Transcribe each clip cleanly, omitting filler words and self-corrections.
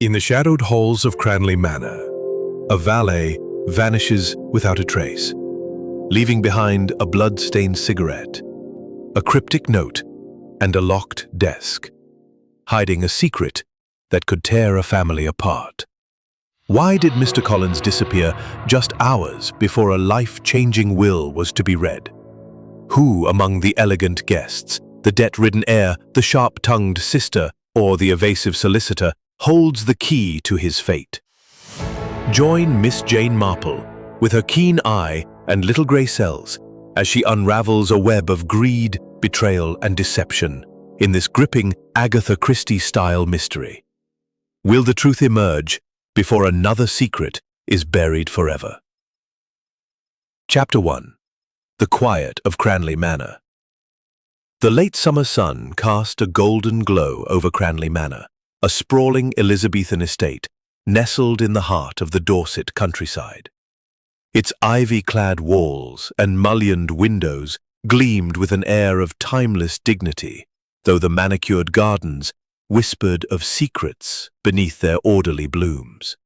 In the shadowed halls of Cranley Manor, a valet vanishes without a trace, leaving behind a blood-stained cigarette, a cryptic note, and a locked desk, hiding a secret that could tear a family apart. Why did Mr. Collins disappear just hours before a life-changing will was to be read? Who among the elegant guests, the debt-ridden heir, the sharp-tongued sister, or the evasive solicitor, holds the key to his fate? Join Miss Jane Marple with her keen eye and little grey cells as she unravels a web of greed, betrayal, and deception in this gripping Agatha Christie-style mystery. Will the truth emerge before another secret is buried forever? Chapter 1. The Quiet of Cranley Manor. The late summer sun cast a golden glow over Cranley Manor, a sprawling Elizabethan estate nestled in the heart of the Dorset countryside. Its ivy-clad walls and mullioned windows gleamed with an air of timeless dignity, though the manicured gardens whispered of secrets beneath their orderly blooms.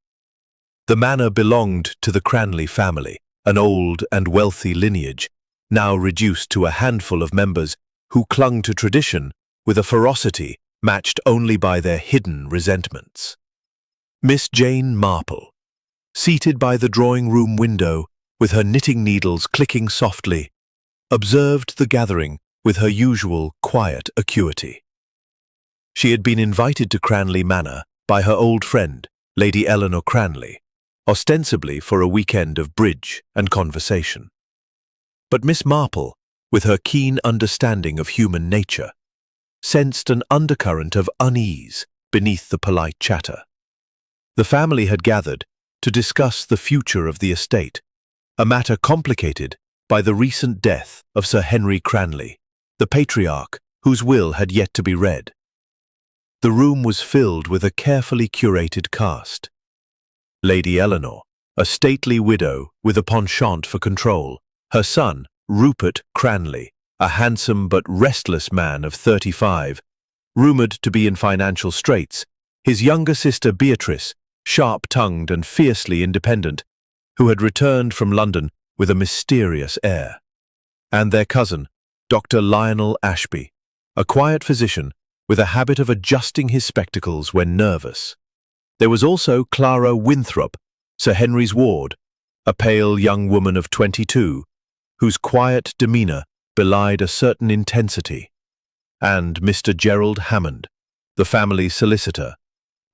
The manor belonged to the Cranley family, an old and wealthy lineage, now reduced to a handful of members who clung to tradition with a ferocity matched only by their hidden resentments. Miss Jane Marple, seated by the drawing-room window with her knitting needles clicking softly, observed the gathering with her usual quiet acuity. She had been invited to Cranley Manor by her old friend, Lady Eleanor Cranley, ostensibly for a weekend of bridge and conversation. But Miss Marple, with her keen understanding of human nature, sensed an undercurrent of unease beneath the polite chatter. The family had gathered to discuss the future of the estate, a matter complicated by the recent death of Sir Henry Cranley, the patriarch whose will had yet to be read. The room was filled with a carefully curated cast. Lady Eleanor, a stately widow with a penchant for control, her son, Rupert Cranley, a handsome but restless man of 35, rumoured to be in financial straits, his younger sister Beatrice, sharp-tongued and fiercely independent, who had returned from London with a mysterious air, and their cousin, Dr. Lionel Ashby, a quiet physician with a habit of adjusting his spectacles when nervous. There was also Clara Winthrop, Sir Henry's ward, a pale young woman of 22, whose quiet demeanour belied a certain intensity, and Mr. Gerald Hammond, the family solicitor,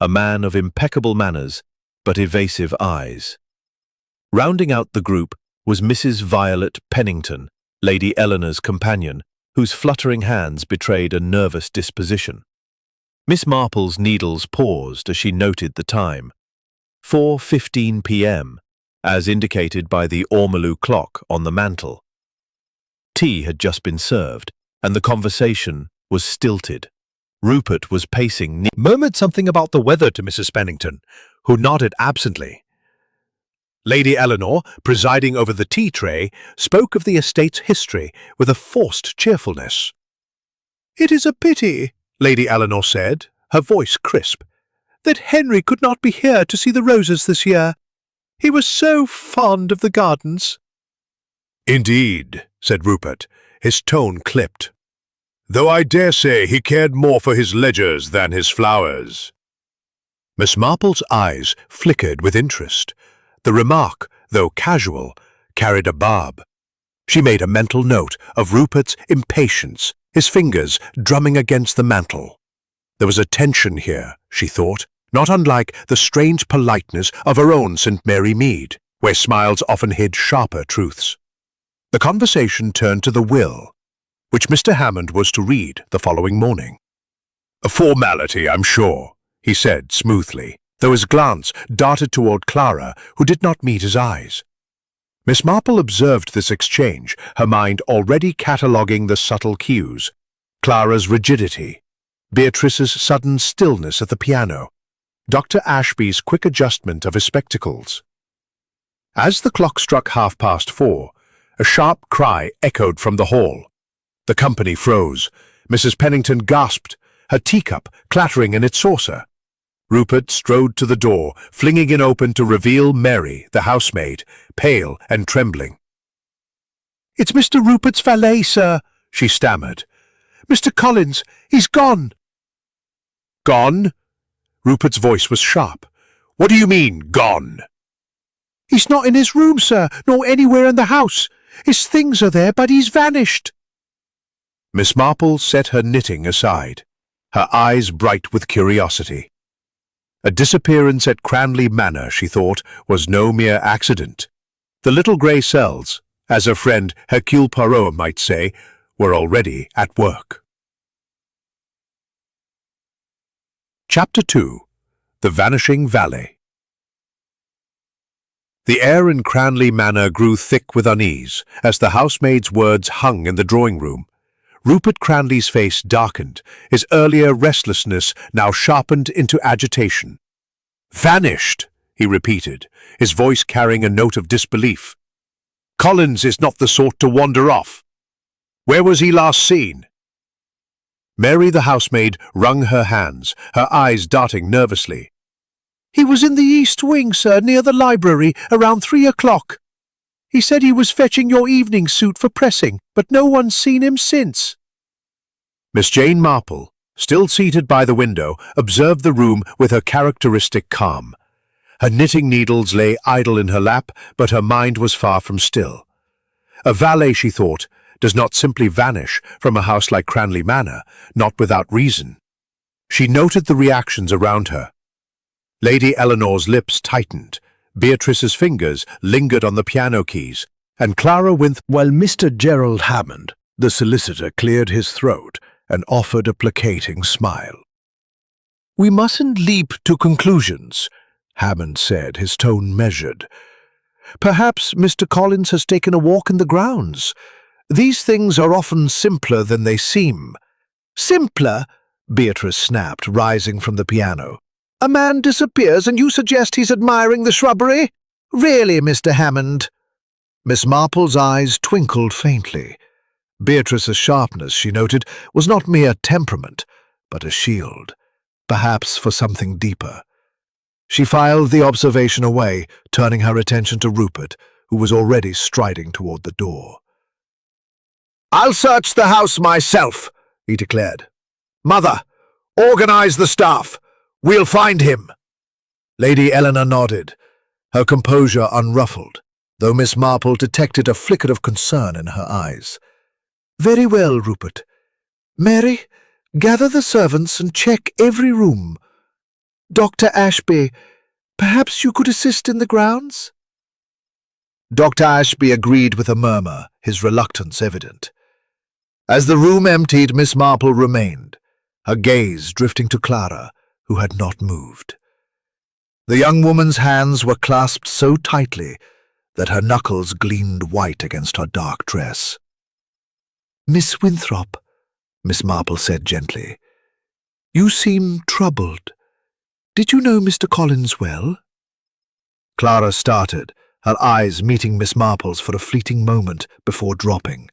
a man of impeccable manners but evasive eyes. Rounding out the group was Mrs. Violet Pennington, Lady Eleanor's companion, whose fluttering hands betrayed a nervous disposition. Miss Marple's needles paused as she noted the time, 4:15 p.m., as indicated by the ormolu clock on the mantel. Tea had just been served, and the conversation was stilted. Rupert was pacing, murmured something about the weather to Mrs. Pennington, who nodded absently. Lady Eleanor, presiding over the tea tray, spoke of the estate's history with a forced cheerfulness. "It is a pity," Lady Eleanor said, her voice crisp, "that Henry could not be here to see the roses this year. He was so fond of the gardens." "Indeed," said Rupert, his tone clipped, "though I dare say he cared more for his ledgers than his flowers." Miss Marple's eyes flickered with interest. The remark, though casual, carried a barb. She made a mental note of Rupert's impatience, his fingers drumming against the mantel. There was a tension here, she thought, not unlike the strange politeness of her own St. Mary Mead, where smiles often hid sharper truths. The conversation turned to the will, which Mr. Hammond was to read the following morning. "A formality, I'm sure," he said smoothly, though his glance darted toward Clara, who did not meet his eyes. Miss Marple observed this exchange, her mind already cataloguing the subtle cues: Clara's rigidity, Beatrice's sudden stillness at the piano, Dr. Ashby's quick adjustment of his spectacles. As the clock struck 4:30, a sharp cry echoed from the hall. The company froze. Mrs. Pennington gasped, her teacup clattering in its saucer. Rupert strode to the door, flinging it open to reveal Mary, the housemaid, pale and trembling. "It's Mr. Rupert's valet, sir," she stammered. "Mr. Collins, he's gone." "Gone?" Rupert's voice was sharp. "What do you mean, gone?" "He's not in his room, sir, nor anywhere in the house. His things are there, but he's vanished." Miss Marple set her knitting aside, her eyes bright with curiosity. A disappearance at Cranley Manor, she thought, was no mere accident. The little grey cells, as her friend Hercule Poirot might say, were already at work. Chapter 2. The Vanishing Valet. The air in Cranley Manor grew thick with unease as the housemaid's words hung in the drawing-room. Rupert Cranley's face darkened, his earlier restlessness now sharpened into agitation. "Vanished," he repeated, his voice carrying a note of disbelief. "Collins is not the sort to wander off. Where was he last seen?" Mary the housemaid wrung her hands, her eyes darting nervously. "He was in the East Wing, sir, near the library, around 3 o'clock. He said he was fetching your evening suit for pressing, but no one's seen him since." Miss Jane Marple, still seated by the window, observed the room with her characteristic calm. Her knitting needles lay idle in her lap, but her mind was far from still. A valet, she thought, does not simply vanish from a house like Cranley Manor, not without reason. She noted the reactions around her. Lady Eleanor's lips tightened, Beatrice's fingers lingered on the piano keys, and Clara Winthrop— While Mr. Gerald Hammond, the solicitor, cleared his throat and offered a placating smile. "We mustn't leap to conclusions," Hammond said, his tone measured. "Perhaps Mr. Collins has taken a walk in the grounds. These things are often simpler than they seem." "Simpler?" Beatrice snapped, rising from the piano. "A man disappears and you suggest he's admiring the shrubbery? Really, Mr. Hammond?" Miss Marple's eyes twinkled faintly. Beatrice's sharpness, she noted, was not mere temperament, but a shield, perhaps for something deeper. She filed the observation away, turning her attention to Rupert, who was already striding toward the door. "I'll search the house myself," he declared. "Mother, organize the staff. We'll find him." Lady Eleanor nodded, her composure unruffled, though Miss Marple detected a flicker of concern in her eyes. "Very well, Rupert. Mary, gather the servants and check every room. Dr. Ashby, perhaps you could assist in the grounds?" Dr. Ashby agreed with a murmur, his reluctance evident. As the room emptied, Miss Marple remained, her gaze drifting to Clara, who had not moved. The young woman's hands were clasped so tightly that her knuckles gleamed white against her dark dress. "Miss Winthrop," Miss Marple said gently, "you seem troubled. Did you know Mr. Collins well?" Clara started, her eyes meeting Miss Marple's for a fleeting moment before dropping.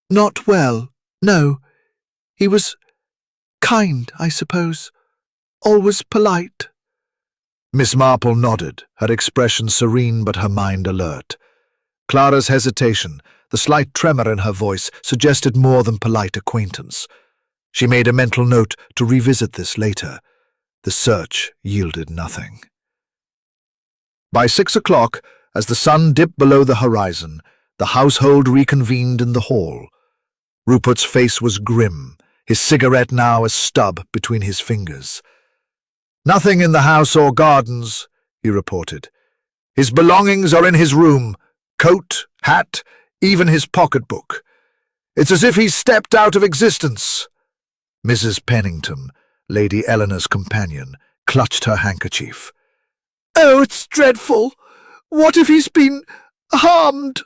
"Not well, no. He was kind, I suppose. Always polite." Miss Marple nodded, her expression serene but her mind alert. Clara's hesitation, the slight tremor in her voice, suggested more than polite acquaintance. She made a mental note to revisit this later. The search yielded nothing. By 6 o'clock, as the sun dipped below the horizon, the household reconvened in the hall. Rupert's face was grim, his cigarette now a stub between his fingers. "Nothing in the house or gardens," he reported. "His belongings are in his room, coat, hat, even his pocketbook. It's as if he's stepped out of existence." Mrs. Pennington, Lady Eleanor's companion, clutched her handkerchief. "Oh, it's dreadful! What if he's been harmed?"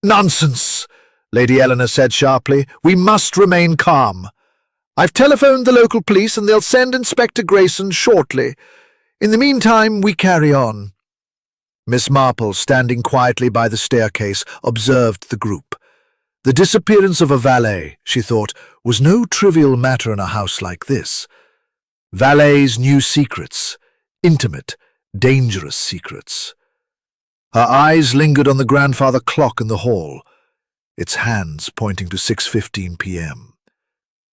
"Nonsense," Lady Eleanor said sharply. "We must remain calm. I've telephoned the local police and they'll send Inspector Grayson shortly. In the meantime, we carry on." Miss Marple, standing quietly by the staircase, observed the group. The disappearance of a valet, she thought, was no trivial matter in a house like this. Valet's new secrets, intimate, dangerous secrets. Her eyes lingered on the grandfather clock in the hall, its hands pointing to 6:15 p.m.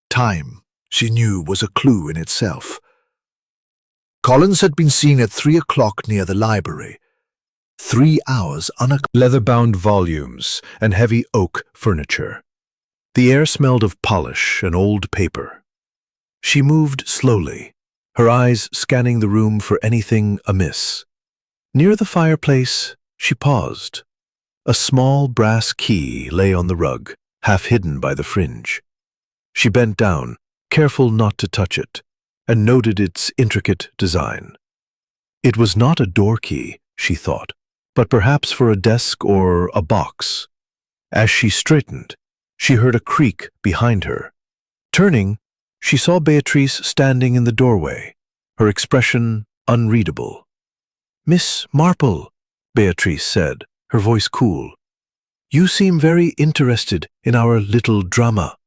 Time, she knew, was a clue in itself. Collins had been seen at 3 o'clock near the library. 3 hours leather-bound volumes and heavy oak furniture. The air smelled of polish and old paper. She moved slowly, her eyes scanning the room for anything amiss. Near the fireplace, she paused. A small brass key lay on the rug, half hidden by the fringe. She bent down, careful not to touch it, and noted its intricate design. It was not a door key, she thought, but perhaps for a desk or a box. As she straightened, she heard a creak behind her. Turning, she saw Beatrice standing in the doorway, her expression unreadable. "Miss Marple," Beatrice said, her voice cool. "You seem very interested in our little drama."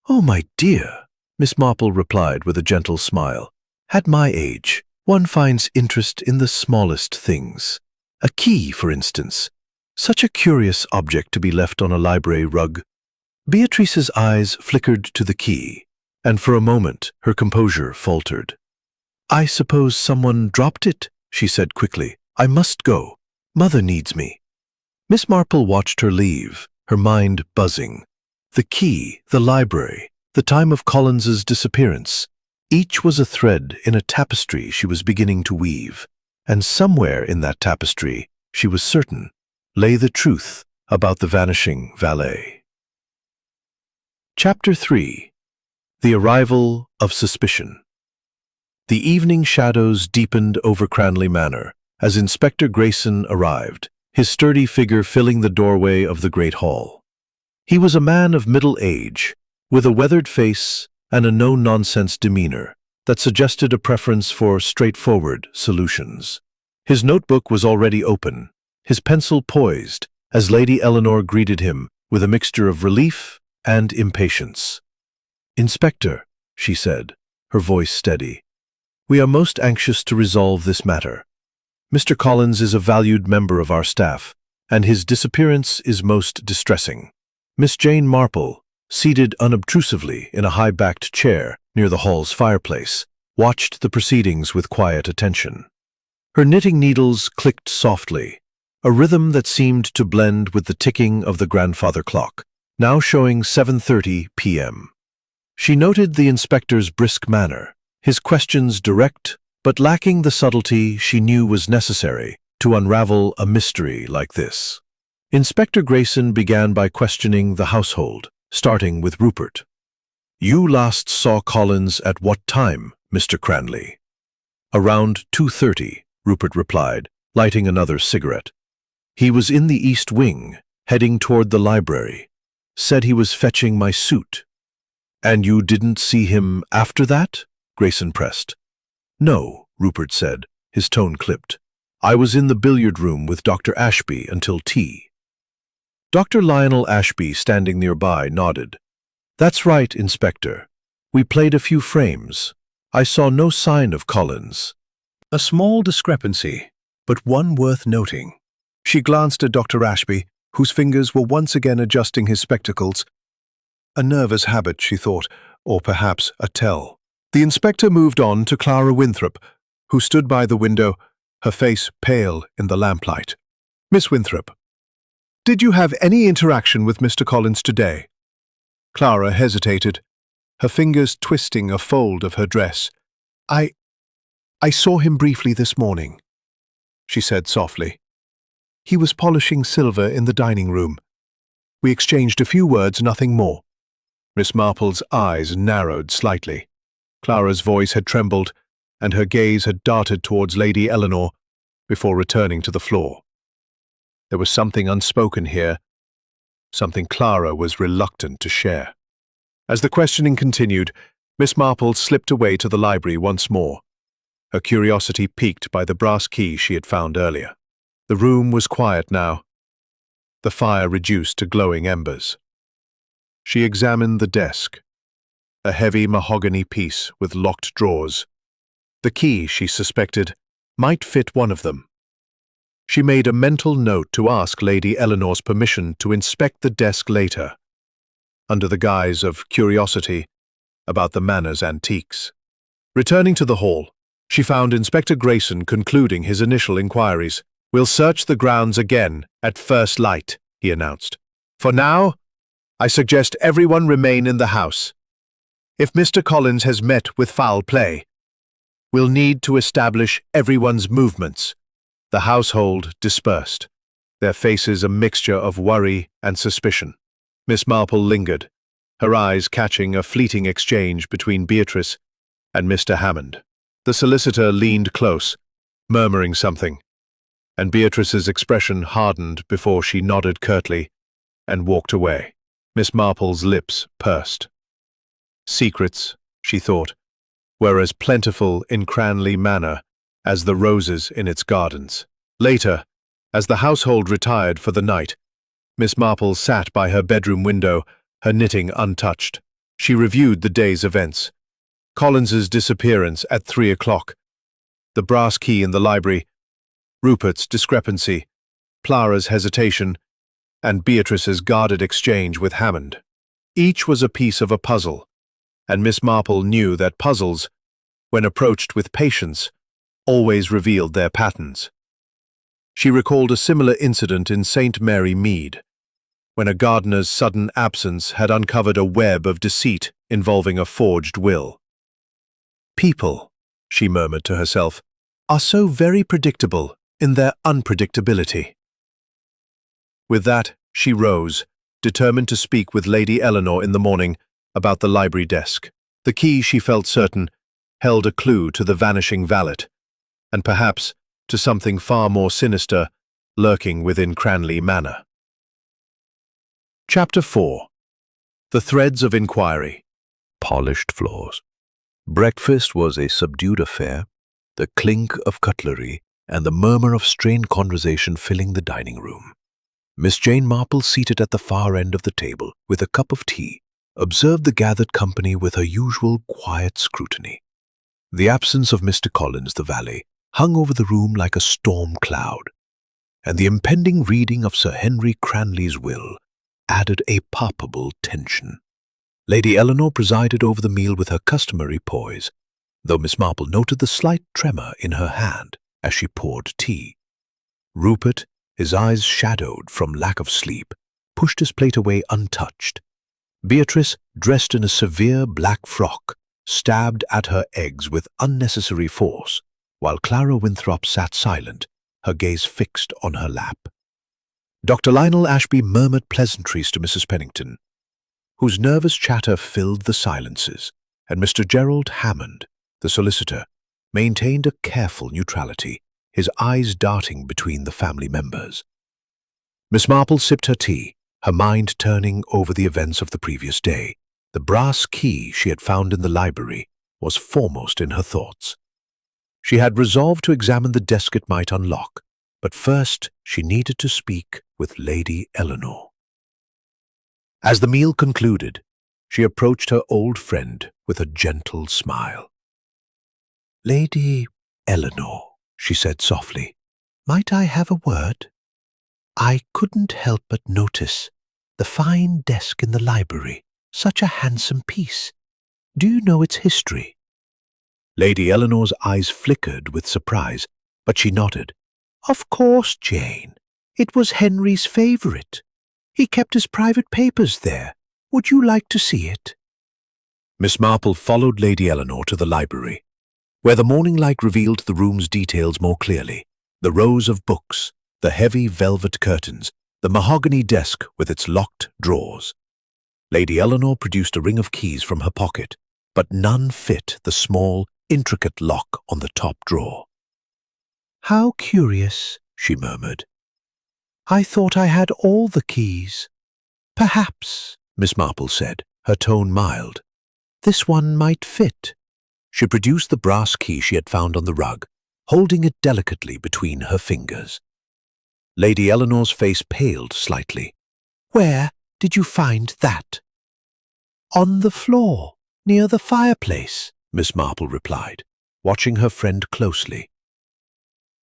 "Oh, my dear," Miss Marple replied with a gentle smile. "At my age, one finds interest in the smallest things. A key, for instance. Such a curious object to be left on a library rug." Beatrice's eyes flickered to the key, and for a moment her composure faltered. "I suppose someone dropped it," she said quickly. "I must go. Mother needs me." Miss Marple watched her leave, her mind buzzing. The key, the library, the time of Collins's disappearance, each was a thread in a tapestry she was beginning to weave, and somewhere in that tapestry, she was certain, lay the truth about the vanishing valet. Chapter 3. The Arrival of Suspicion. The evening shadows deepened over Cranley Manor as Inspector Grayson arrived, his sturdy figure filling the doorway of the great hall. He was a man of middle age, with a weathered face and a no-nonsense demeanor that suggested a preference for straightforward solutions. His notebook was already open, his pencil poised, as Lady Eleanor greeted him with a mixture of relief and impatience. "Inspector," she said, her voice steady, "we are most anxious to resolve this matter. Mr. Collins is a valued member of our staff, and his disappearance is most distressing." Miss Jane Marple, seated unobtrusively in a high-backed chair near the hall's fireplace, watched the proceedings with quiet attention. Her knitting needles clicked softly, a rhythm that seemed to blend with the ticking of the grandfather clock, now showing 7:30 p.m. She noted the inspector's brisk manner, his questions direct, but lacking the subtlety she knew was necessary to unravel a mystery like this. Inspector Grayson began by questioning the household, starting with Rupert. "You last saw Collins at what time, Mr. Cranley?" "Around 2:30, Rupert replied, lighting another cigarette. "He was in the East Wing, heading toward the library. Said he was fetching my suit." "And you didn't see him after that?" Grayson pressed. "No," Rupert said, his tone clipped. "I was in the billiard room with Dr. Ashby until tea." Dr. Lionel Ashby, standing nearby, nodded. "That's right, Inspector. We played a few frames. I saw no sign of Collins." A small discrepancy, but one worth noting. She glanced at Dr. Ashby, whose fingers were once again adjusting his spectacles. A nervous habit, she thought, or perhaps a tell. The inspector moved on to Clara Winthrop, who stood by the window, her face pale in the lamplight. "Miss Winthrop, did you have any interaction with Mr. Collins today?" Clara hesitated, her fingers twisting a fold of her dress. I saw him briefly this morning," she said softly. "He was polishing silver in the dining room. We exchanged a few words, nothing more." Miss Marple's eyes narrowed slightly. Clara's voice had trembled, and her gaze had darted towards Lady Eleanor before returning to the floor. There was something unspoken here, something Clara was reluctant to share. As the questioning continued, Miss Marple slipped away to the library once more, her curiosity piqued by the brass key she had found earlier. The room was quiet now, the fire reduced to glowing embers. She examined the desk, a heavy mahogany piece with locked drawers, The key, she suspected, might fit one of them. She made a mental note to ask Lady Eleanor's permission to inspect the desk later, under the guise of curiosity about the manor's antiques. Returning to the hall, she found Inspector Grayson concluding his initial inquiries. "We'll search the grounds again at first light," he announced. "For now, I suggest everyone remain in the house. If Mr. Collins has met with foul play, we'll need to establish everyone's movements." The household dispersed, their faces a mixture of worry and suspicion. Miss Marple lingered, her eyes catching a fleeting exchange between Beatrice and Mr. Hammond. The solicitor leaned close, murmuring something, and Beatrice's expression hardened before she nodded curtly and walked away. Miss Marple's lips pursed. Secrets, she thought, were as plentiful in Cranley Manor as the roses in its gardens. Later, as the household retired for the night, Miss Marple sat by her bedroom window, her knitting untouched. She reviewed the day's events. Collins's disappearance at 3 o'clock, the brass key in the library, Rupert's discrepancy, Clara's hesitation, and Beatrice's guarded exchange with Hammond. Each was a piece of a puzzle, and Miss Marple knew that puzzles, when approached with patience, always revealed their patterns. She recalled a similar incident in St. Mary Mead, when a gardener's sudden absence had uncovered a web of deceit involving a forged will. "People," she murmured to herself, "are so very predictable in their unpredictability." With that, she rose, determined to speak with Lady Eleanor in the morning about the library desk. The key, she felt certain, held a clue to the vanishing valet, and perhaps to something far more sinister lurking within Cranley Manor. Chapter 4. The Threads of Inquiry. Polished floors. Breakfast was a subdued affair, the clink of cutlery and the murmur of strained conversation filling the dining room. Miss Jane Marple, seated at the far end of the table with a cup of tea, observed the gathered company with her usual quiet scrutiny. The absence of Mr. Collins, the valet, hung over the room like a storm cloud, and the impending reading of Sir Henry Cranley's will added a palpable tension. Lady Eleanor presided over the meal with her customary poise, though Miss Marple noted the slight tremor in her hand as she poured tea. Rupert, his eyes shadowed from lack of sleep, pushed his plate away untouched. Beatrice, dressed in a severe black frock, stabbed at her eggs with unnecessary force, while Clara Winthrop sat silent, her gaze fixed on her lap. Dr. Lionel Ashby murmured pleasantries to Mrs. Pennington, whose nervous chatter filled the silences, and Mr. Gerald Hammond, the solicitor, maintained a careful neutrality, his eyes darting between the family members. Miss Marple sipped her tea, her mind turning over the events of the previous day. The brass key she had found in the library was foremost in her thoughts. She had resolved to examine the desk it might unlock, but first she needed to speak with Lady Eleanor. As the meal concluded, she approached her old friend with a gentle smile. "Lady Eleanor," she said softly, "might I have a word? I couldn't help but notice the fine desk in the library, such a handsome piece. Do you know its history?" Lady Eleanor's eyes flickered with surprise, but she nodded. "Of course, Jane. It was Henry's favorite. He kept his private papers there. Would you like to see it?" Miss Marple followed Lady Eleanor to the library, where the morning light revealed the room's details more clearly. The rows of books, the heavy velvet curtains, the mahogany desk with its locked drawers. Lady Eleanor produced a ring of keys from her pocket, but none fit the small, intricate lock on the top drawer. "How curious," she murmured. "I thought I had all the keys." "Perhaps," Miss Marple said, her tone mild, "this one might fit." She produced the brass key she had found on the rug, holding it delicately between her fingers. Lady Eleanor's face paled slightly. "Where did you find that?" "On the floor, near the fireplace," Miss Marple replied. watching her friend closely.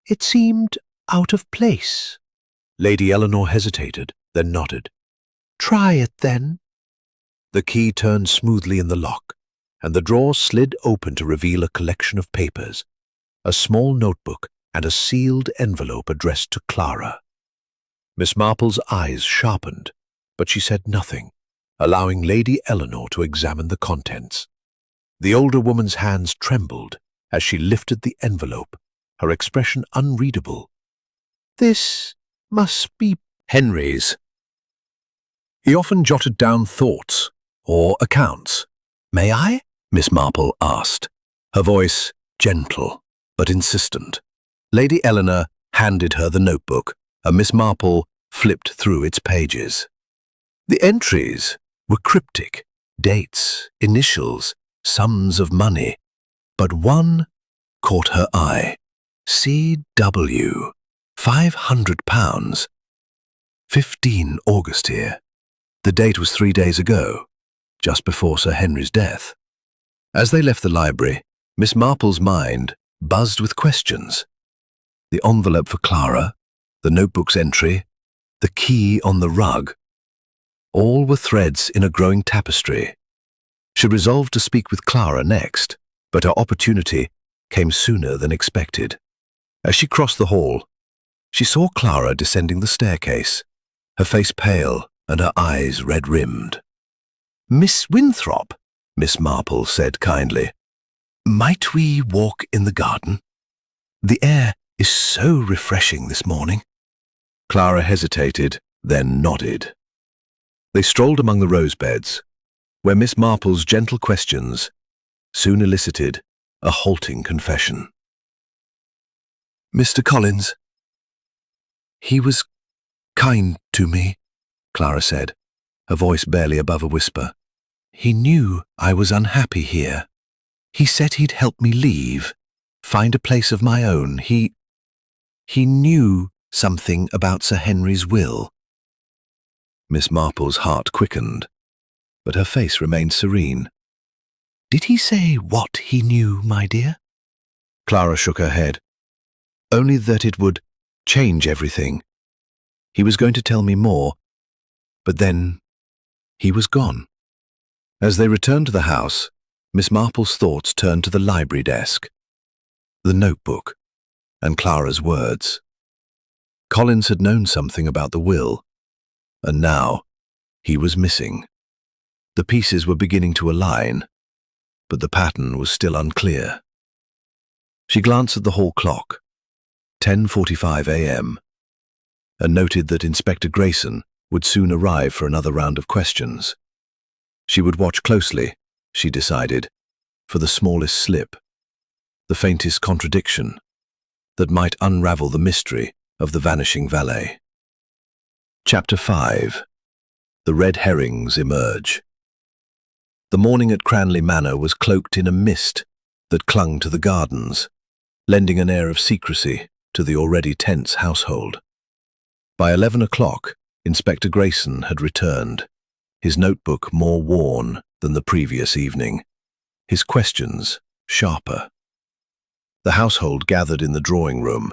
It seemed out of place. Lady Eleanor hesitated, then nodded. Try it, then. The key turned smoothly in the lock, and the drawer slid open to reveal a collection of papers, a small notebook and a sealed envelope addressed to Clara. Miss Marple's eyes sharpened, but she said nothing, allowing Lady Eleanor to examine the contents. The older woman's hands trembled as she lifted the envelope, her expression unreadable. This must be Henry's. He often jotted down thoughts or accounts. May I? Miss Marple asked, her voice gentle but insistent. Lady Eleanor handed her the notebook, and Miss Marple flipped through its pages. The entries were cryptic, dates, initials, sums of money, but one caught her eye. C.W. £500. 15 August here. The date was 3 days ago, just before Sir Henry's death. As they left the library, Miss Marple's mind buzzed with questions. The envelope for Clara, the notebook's entry, the key on the rug. All were threads in a growing tapestry. She resolved to speak with Clara next, but her opportunity came sooner than expected. As she crossed the hall, she saw Clara descending the staircase, her face pale and her eyes red-rimmed. Miss Winthrop, Miss Marple said kindly, might we walk in the garden? The air is so refreshing this morning. Clara hesitated, then nodded. They strolled among the rose beds, where Miss Marple's gentle questions soon elicited a halting confession. Mr. Collins. He was kind to me, Clara said, her voice barely above a whisper. He knew I was unhappy here. He said he'd help me leave, find a place of my own. He knew something about Sir Henry's will. Miss Marple's heart quickened, but her face remained serene. Did he say what he knew, my dear? Clara shook her head. Only that it would change everything. He was going to tell me more, but then he was gone. As they returned to the house, Miss Marple's thoughts turned to the library desk, the notebook, and Clara's words. Collins had known something about the will, and now he was missing. The pieces were beginning to align, but the pattern was still unclear. She glanced at the hall clock, 10:45 a.m., and noted that Inspector Grayson would soon arrive for another round of questions. She would watch closely, she decided, for the smallest slip, the faintest contradiction that might unravel the mystery of the vanishing valet. Chapter 5. The Red Herrings Emerge. The morning at Cranley Manor was cloaked in a mist that clung to the gardens, lending an air of secrecy to the already tense household. By 11 o'clock, Inspector Grayson had returned, his notebook more worn than the previous evening, his questions sharper. The household gathered in the drawing room,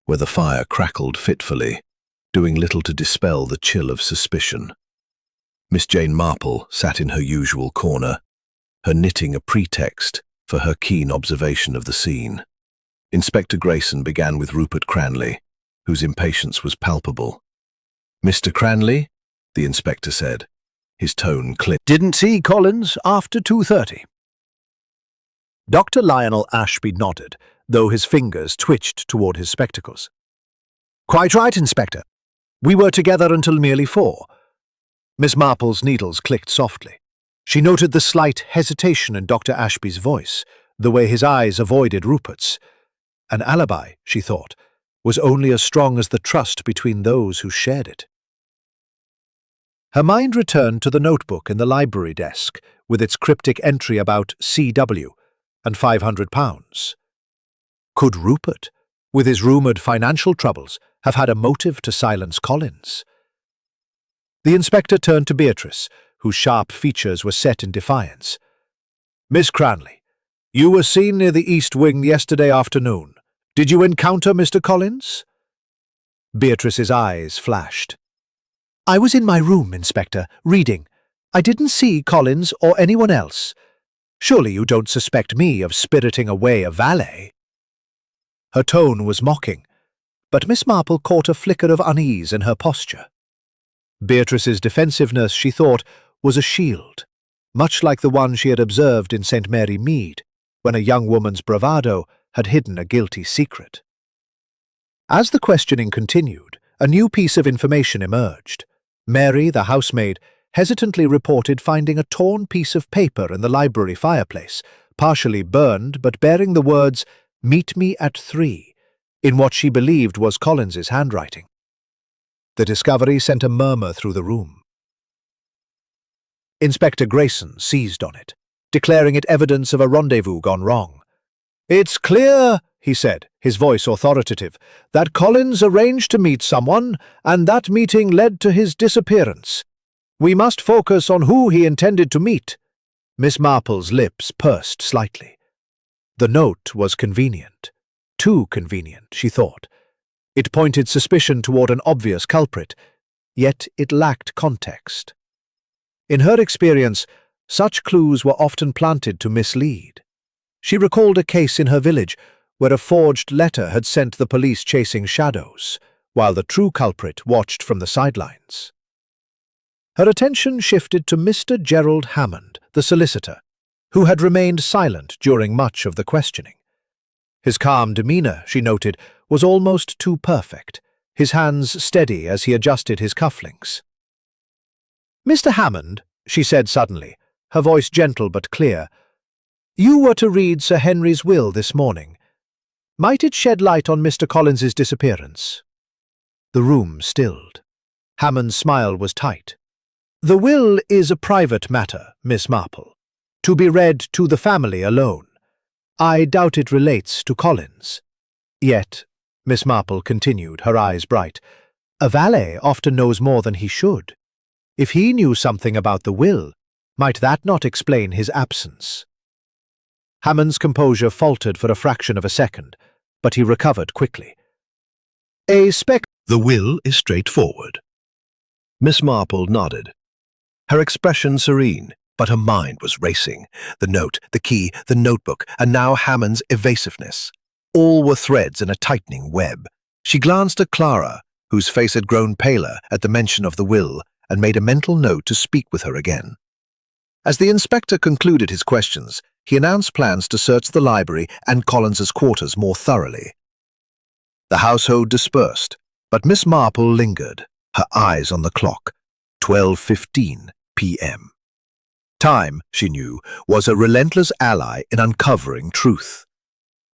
where the fire crackled fitfully, doing little to dispel the chill of suspicion. Miss Jane Marple sat in her usual corner, her knitting a pretext for her keen observation of the scene. Inspector Grayson began with Rupert Cranley, whose impatience was palpable. Mr. Cranley, the inspector said, his tone clear. Didn't see Collins after 2:30. Dr. Lionel Ashby nodded, though his fingers twitched toward his spectacles. Quite right, Inspector. We were together until nearly 4. Miss Marple's needles clicked softly. She noted the slight hesitation in Dr. Ashby's voice, the way his eyes avoided Rupert's. An alibi, she thought, was only as strong as the trust between those who shared it. Her mind returned to the notebook in the library desk, with its cryptic entry about C.W. and £500. Could Rupert, with his rumoured financial troubles, have had a motive to silence Collins? The inspector turned to Beatrice, whose sharp features were set in defiance. Miss Cranley, You were seen near the East Wing yesterday afternoon. Did you encounter Mr. Collins? Beatrice's eyes flashed. I was in my room, Inspector, reading. I didn't see Collins or anyone else. Surely you don't suspect me of spiriting away a valet? Her tone was mocking, but Miss Marple caught a flicker of unease in her posture. Beatrice's defensiveness, she thought, was a shield, much like the one she had observed in St. Mary Mead, when a young woman's bravado had hidden a guilty secret. As the questioning continued, a new piece of information emerged. Mary, the housemaid, hesitantly reported finding a torn piece of paper in the library fireplace, partially burned but bearing the words, "Meet me at 3, in what she believed was Collins's handwriting. The discovery sent a murmur through the room. Inspector Grayson seized on it, declaring it evidence of a rendezvous gone wrong. "It's clear," he said, his voice authoritative, "that Collins arranged to meet someone, and that meeting led to his disappearance. We must focus on who he intended to meet." Miss Marple's lips pursed slightly. The note was convenient. Too convenient, she thought. It pointed suspicion toward an obvious culprit, yet it lacked context. In her experience, such clues were often planted to mislead. She recalled a case in her village where a forged letter had sent the police chasing shadows, while the true culprit watched from the sidelines. Her attention shifted to Mr. Gerald Hammond, the solicitor, who had remained silent during much of the questioning. His calm demeanor, she noted, was almost too perfect, his hands steady as he adjusted his cufflinks. "Mr. Hammond," she said suddenly, her voice gentle but clear, "you were to read Sir Henry's will this morning. Might it shed light on Mr. Collins's disappearance?" The room stilled. Hammond's smile was tight. "The will is a private matter, Miss Marple, to be read to the family alone. I doubt it relates to Collins. Yet," Miss Marple continued, her eyes bright, "a valet often knows more than he should. If he knew something about the will, might that not explain his absence?" Hammond's composure faltered for a fraction of a second, but he recovered quickly. The will is straightforward." Miss Marple nodded, her expression serene, but her mind was racing. The note, the key, the notebook, and now Hammond's evasiveness. All were threads in a tightening web. She glanced at Clara, whose face had grown paler at the mention of the will, and made a mental note to speak with her again. As the inspector concluded his questions, he announced plans to search the library and Collins's quarters more thoroughly. The household dispersed, but Miss Marple lingered, her eyes on the clock, 12:15 p.m. Time, she knew, was a relentless ally in uncovering truth.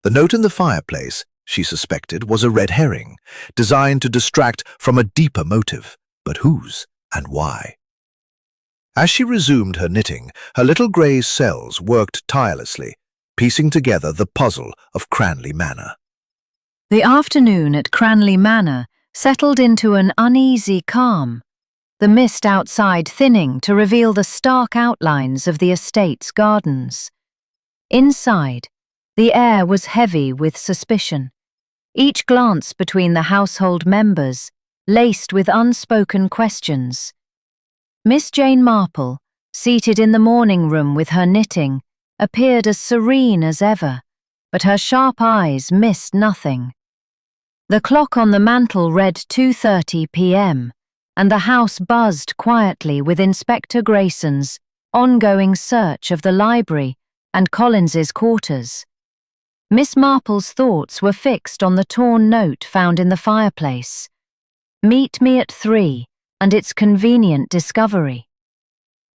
The note in the fireplace, she suspected, was a red herring, designed to distract from a deeper motive, but whose and why? As she resumed her knitting, her little grey cells worked tirelessly, piecing together the puzzle of Cranley Manor. The afternoon at Cranley Manor settled into an uneasy calm, the mist outside thinning to reveal the stark outlines of the estate's gardens. Inside, the air was heavy with suspicion, each glance between the household members laced with unspoken questions. Miss Jane Marple, seated in the morning room with her knitting, appeared as serene as ever, but her sharp eyes missed nothing. The clock on the mantel read 2:30 p.m., and the house buzzed quietly with Inspector Grayson's ongoing search of the library and Collins's quarters. Miss Marple's thoughts were fixed on the torn note found in the fireplace. "Meet me at 3, and its convenient discovery."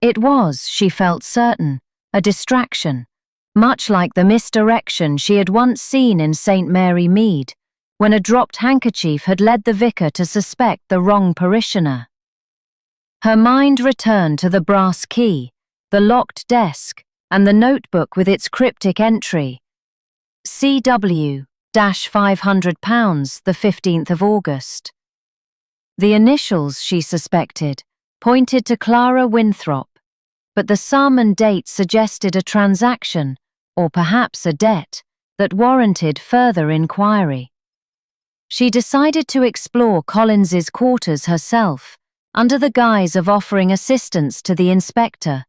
It was, she felt certain, a distraction, much like the misdirection she had once seen in St. Mary Mead, when a dropped handkerchief had led the vicar to suspect the wrong parishioner. Her mind returned to the brass key, the locked desk, and the notebook with its cryptic entry, CW-£500, the 15th of August. The initials, she suspected, pointed to Clara Winthrop, but the sum and date suggested a transaction or perhaps a debt, that warranted further inquiry. She decided to explore Collins's quarters herself, under the guise of offering assistance to the inspector.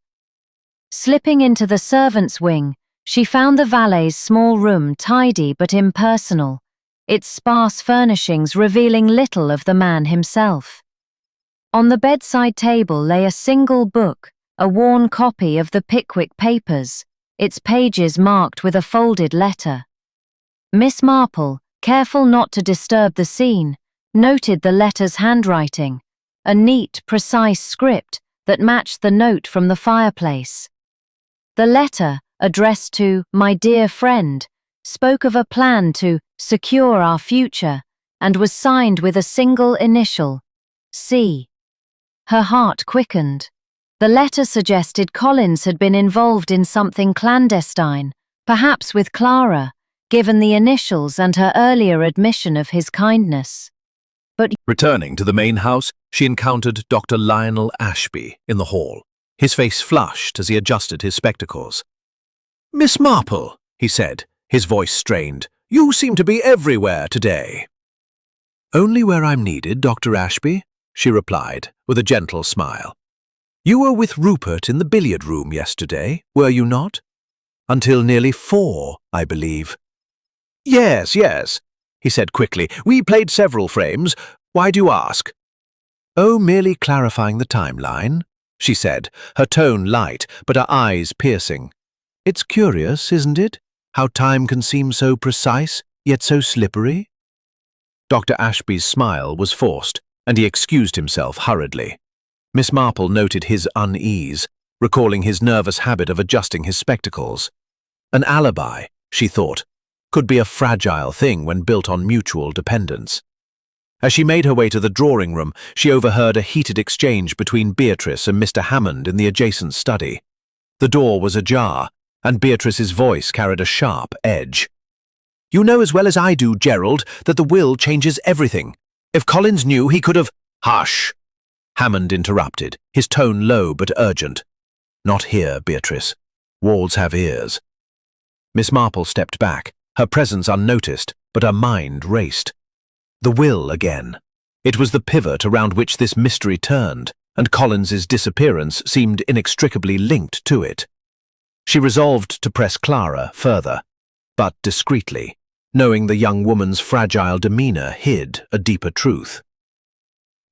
Slipping into the servants' wing, she found the valet's small room tidy but impersonal, its sparse furnishings revealing little of the man himself. On the bedside table lay a single book, a worn copy of the Pickwick Papers, its pages marked with a folded letter. Miss Marple, careful not to disturb the scene, noted the letter's handwriting, a neat, precise script that matched the note from the fireplace. The letter, addressed to "My dear friend," spoke of a plan to secure our future and was signed with a single initial, C. Her heart quickened. The letter suggested Collins had been involved in something clandestine, perhaps with Clara, given the initials and her earlier admission of his kindness. Returning to the main house, she encountered Dr. Lionel Ashby in the hall. His face flushed as he adjusted his spectacles. "Miss Marple," he said, his voice strained, "you seem to be everywhere today." "Only where I'm needed, Dr. Ashby," she replied, with a gentle smile. "You were with Rupert in the billiard room yesterday, were you not? Until nearly 4, I believe." "Yes, yes," he said quickly. "We played several frames. Why do you ask?" "Oh, merely clarifying the timeline," she said, her tone light, but her eyes piercing. "It's curious, isn't it, how time can seem so precise, yet so slippery?" Dr. Ashby's smile was forced, and he excused himself hurriedly. Miss Marple noted his unease, recalling his nervous habit of adjusting his spectacles. An alibi, she thought, could be a fragile thing when built on mutual dependence. As she made her way to the drawing room, she overheard a heated exchange between Beatrice and Mr. Hammond in the adjacent study. The door was ajar, and Beatrice's voice carried a sharp edge. "You know as well as I do, Gerald, that the will changes everything. If Collins knew, he could have—" "Hush!" Hammond interrupted, his tone low but urgent. "Not here, Beatrice. Walls have ears." Miss Marple stepped back, her presence unnoticed, but her mind raced. The will again. It was the pivot around which this mystery turned, and Collins's disappearance seemed inextricably linked to it. She resolved to press Clara further, but discreetly, knowing the young woman's fragile demeanor hid a deeper truth.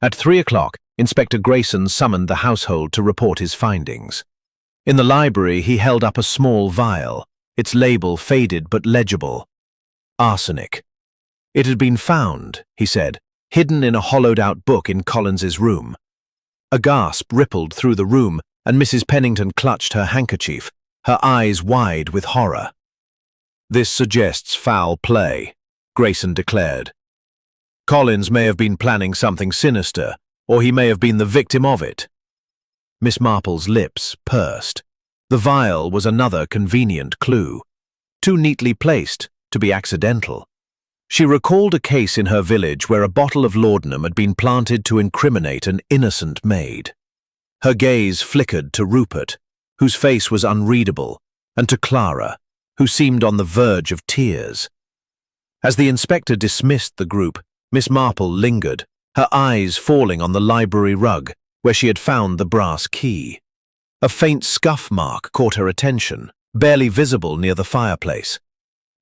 At 3 o'clock, Inspector Grayson summoned the household to report his findings. In the library, he held up a small vial, its label faded but legible. Arsenic. It had been found, he said, hidden in a hollowed-out book in Collins's room. A gasp rippled through the room, and Mrs. Pennington clutched her handkerchief, her eyes wide with horror. "This suggests foul play," Grayson declared. "Collins may have been planning something sinister, or he may have been the victim of it." Miss Marple's lips pursed. The vial was another convenient clue, too neatly placed to be accidental. She recalled a case in her village where a bottle of laudanum had been planted to incriminate an innocent maid. Her gaze flickered to Rupert, whose face was unreadable, and to Clara, who seemed on the verge of tears. As the inspector dismissed the group, Miss Marple lingered, her eyes falling on the library rug, where she had found the brass key. A faint scuff mark caught her attention, barely visible near the fireplace.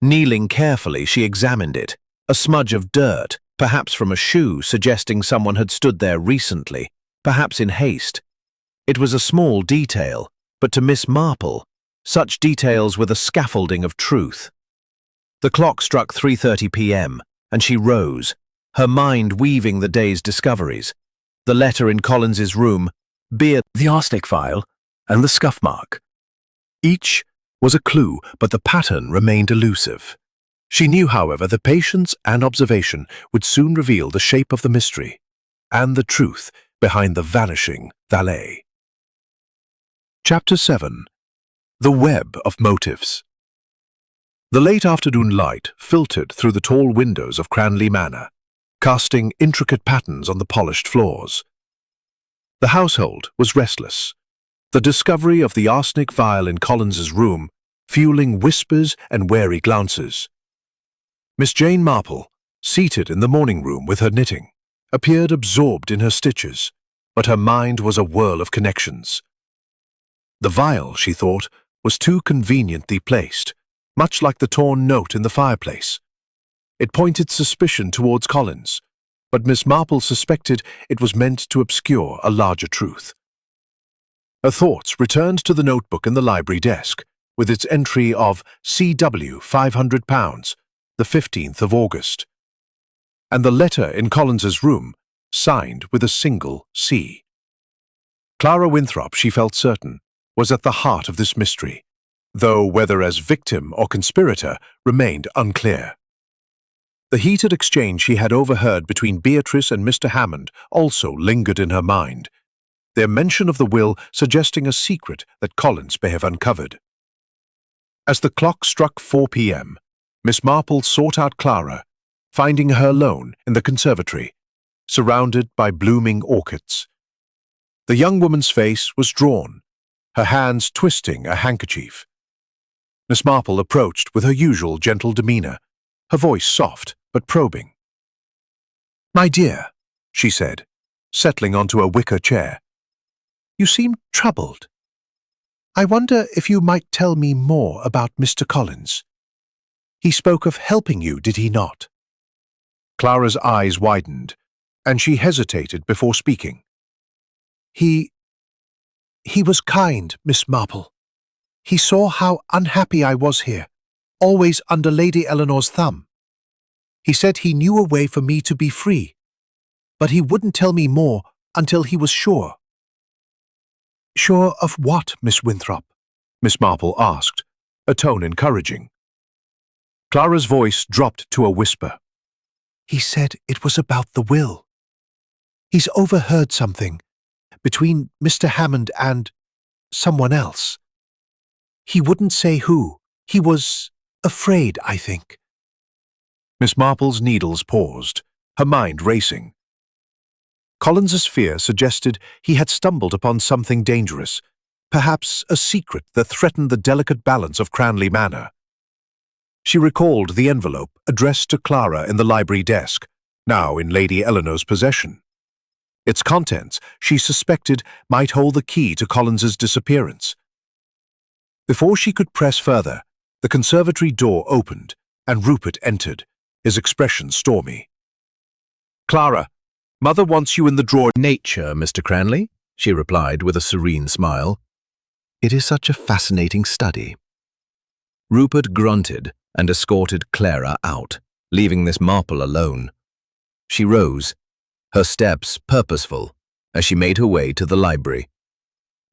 Kneeling carefully, she examined it, a smudge of dirt, perhaps from a shoe, suggesting someone had stood there recently, perhaps in haste. It was a small detail, but to Miss Marple, such details were the scaffolding of truth. The clock struck 3:30 p.m., and she rose, her mind weaving the day's discoveries. The letter in Collins's room, the arsenic vial, and the scuff mark. Each was a clue, but the pattern remained elusive. She knew, however, that patience and observation would soon reveal the shape of the mystery and the truth behind the vanishing valet. Chapter 7. The Web of Motives. The late afternoon light filtered through the tall windows of Cranley Manor, casting intricate patterns on the polished floors. The household was restless. The discovery of the arsenic vial in Collins's room fueling whispers and wary glances. Miss Jane Marple, seated in the morning room with her knitting, appeared absorbed in her stitches, but her mind was a whirl of connections. The vial, she thought, was too conveniently placed, much like the torn note in the fireplace. It pointed suspicion towards Collins, but Miss Marple suspected it was meant to obscure a larger truth. Her thoughts returned to the notebook in the library desk, with its entry of CW £500, the 15th of August, and the letter in Collins's room, signed with a single C. Clara Winthrop, she felt certain, was at the heart of this mystery, though whether as victim or conspirator remained unclear. The heated exchange she had overheard between Beatrice and Mr. Hammond also lingered in her mind, their mention of the will suggesting a secret that Collins may have uncovered. As the clock struck 4 p.m., Miss Marple sought out Clara, finding her alone in the conservatory, surrounded by blooming orchids. The young woman's face was drawn, her hands twisting a handkerchief. Miss Marple approached with her usual gentle demeanor, her voice soft but probing. "My dear," she said, settling onto a wicker chair, "you seem troubled. I wonder if you might tell me more about Mr. Collins. He spoke of helping you, did he not?" Clara's eyes widened, and she hesitated before speaking. He was kind, Miss Marple. He saw how unhappy I was here, always under Lady Eleanor's thumb. He said he knew a way for me to be free, but he wouldn't tell me more until he was sure. "Sure of what, Miss Winthrop?" Miss Marple asked, a tone encouraging. Clara's voice dropped to a whisper. "He said it was about the will. He's overheard something between Mr. Hammond and someone else. He wouldn't say who. He was afraid, I think." Miss Marple's needles paused, her mind racing. Collins's fear suggested he had stumbled upon something dangerous, perhaps a secret that threatened the delicate balance of Cranley Manor. She recalled the envelope addressed to Clara in the library desk, now in Lady Eleanor's possession. Its contents, she suspected, might hold the key to Collins's disappearance. Before she could press further, the conservatory door opened, and Rupert entered, his expression stormy. "Clara, Mother wants you in the drawer." "Nature, Mr. Cranley," she replied with a serene smile. "It is such a fascinating study." Rupert grunted and escorted Clara out, leaving Miss Marple alone. She rose, her steps purposeful, as she made her way to the library.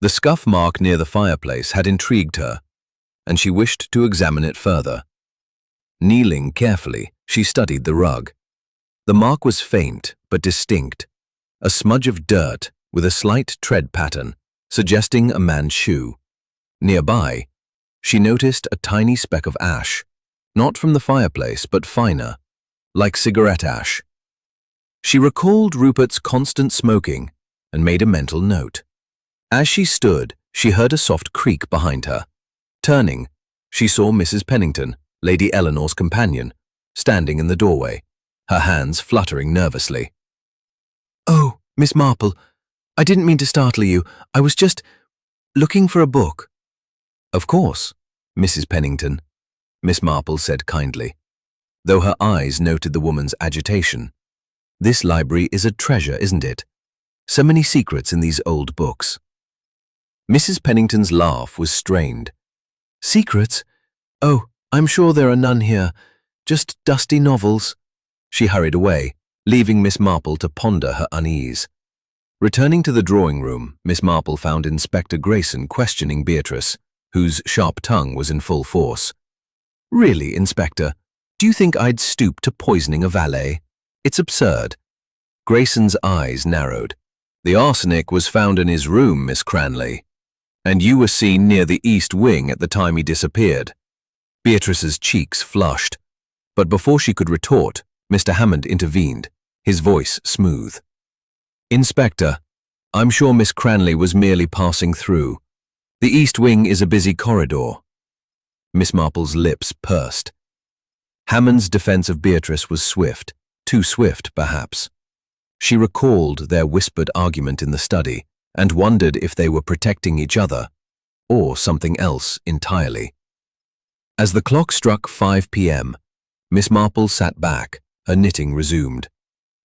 The scuff mark near the fireplace had intrigued her, and she wished to examine it further. Kneeling carefully, she studied the rug. The mark was faint but distinct, a smudge of dirt with a slight tread pattern, suggesting a man's shoe. Nearby, she noticed a tiny speck of ash, not from the fireplace but finer, like cigarette ash. She recalled Rupert's constant smoking and made a mental note. As she stood, she heard a soft creak behind her. Turning, she saw Mrs. Pennington, Lady Eleanor's companion, standing in the doorway, her hands fluttering nervously. "Oh, Miss Marple, I didn't mean to startle you. I was just looking for a book." "Of course, Mrs. Pennington," Miss Marple said kindly, though her eyes noted the woman's agitation. "This library is a treasure, isn't it? So many secrets in these old books." Mrs. Pennington's laugh was strained. "Secrets? Oh, I'm sure there are none here. Just dusty novels." She hurried away, leaving Miss Marple to ponder her unease. Returning to the drawing room, Miss Marple found Inspector Grayson questioning Beatrice, whose sharp tongue was in full force. "Really, Inspector, do you think I'd stoop to poisoning a valet? It's absurd." Grayson's eyes narrowed. "The arsenic was found in his room, Miss Cranley, and you were seen near the east wing at the time he disappeared." Beatrice's cheeks flushed, but before she could retort, Mr. Hammond intervened, his voice smooth. "Inspector, I'm sure Miss Cranley was merely passing through. The east wing is a busy corridor." Miss Marple's lips pursed. Hammond's defense of Beatrice was swift, too swift, perhaps. She recalled their whispered argument in the study and wondered if they were protecting each other or something else entirely. As the clock struck 5 p.m., Miss Marple sat back, her knitting resumed.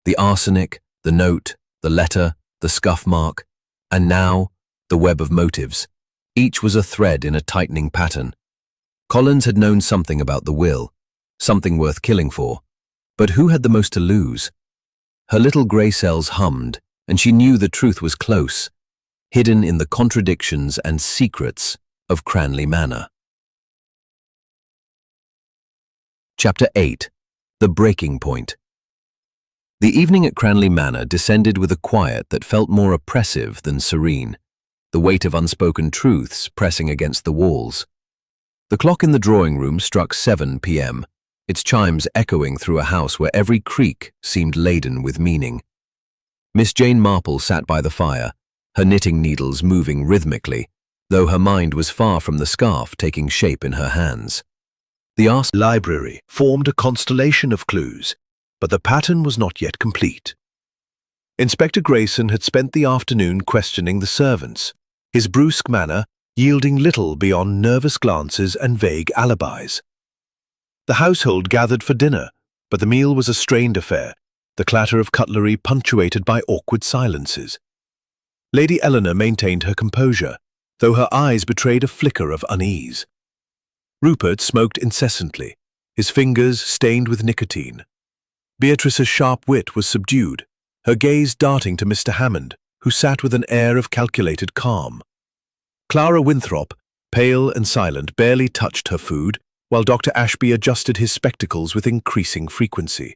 The arsenic, the note, the letter, the scuff mark, and now the web of motives. Each was a thread in a tightening pattern. Collins had known something about the will, something worth killing for. But who had the most to lose? Her little grey cells hummed, and she knew the truth was close, hidden in the contradictions and secrets of Cranley Manor. Chapter 8. The Breaking Point. The evening at Cranley Manor descended with a quiet that felt more oppressive than serene, the weight of unspoken truths pressing against the walls. The clock in the drawing room struck 7 p.m., its chimes echoing through a house where every creak seemed laden with meaning. Miss Jane Marple sat by the fire, her knitting needles moving rhythmically, though her mind was far from the scarf taking shape in her hands. The library formed a constellation of clues, but the pattern was not yet complete. Inspector Grayson had spent the afternoon questioning the servants, his brusque manner yielding little beyond nervous glances and vague alibis. The household gathered for dinner, but the meal was a strained affair, the clatter of cutlery punctuated by awkward silences. Lady Eleanor maintained her composure, though her eyes betrayed a flicker of unease. Rupert smoked incessantly, his fingers stained with nicotine. Beatrice's sharp wit was subdued, her gaze darting to Mr. Hammond, who sat with an air of calculated calm. Clara Winthrop, pale and silent, barely touched her food, while Dr. Ashby adjusted his spectacles with increasing frequency.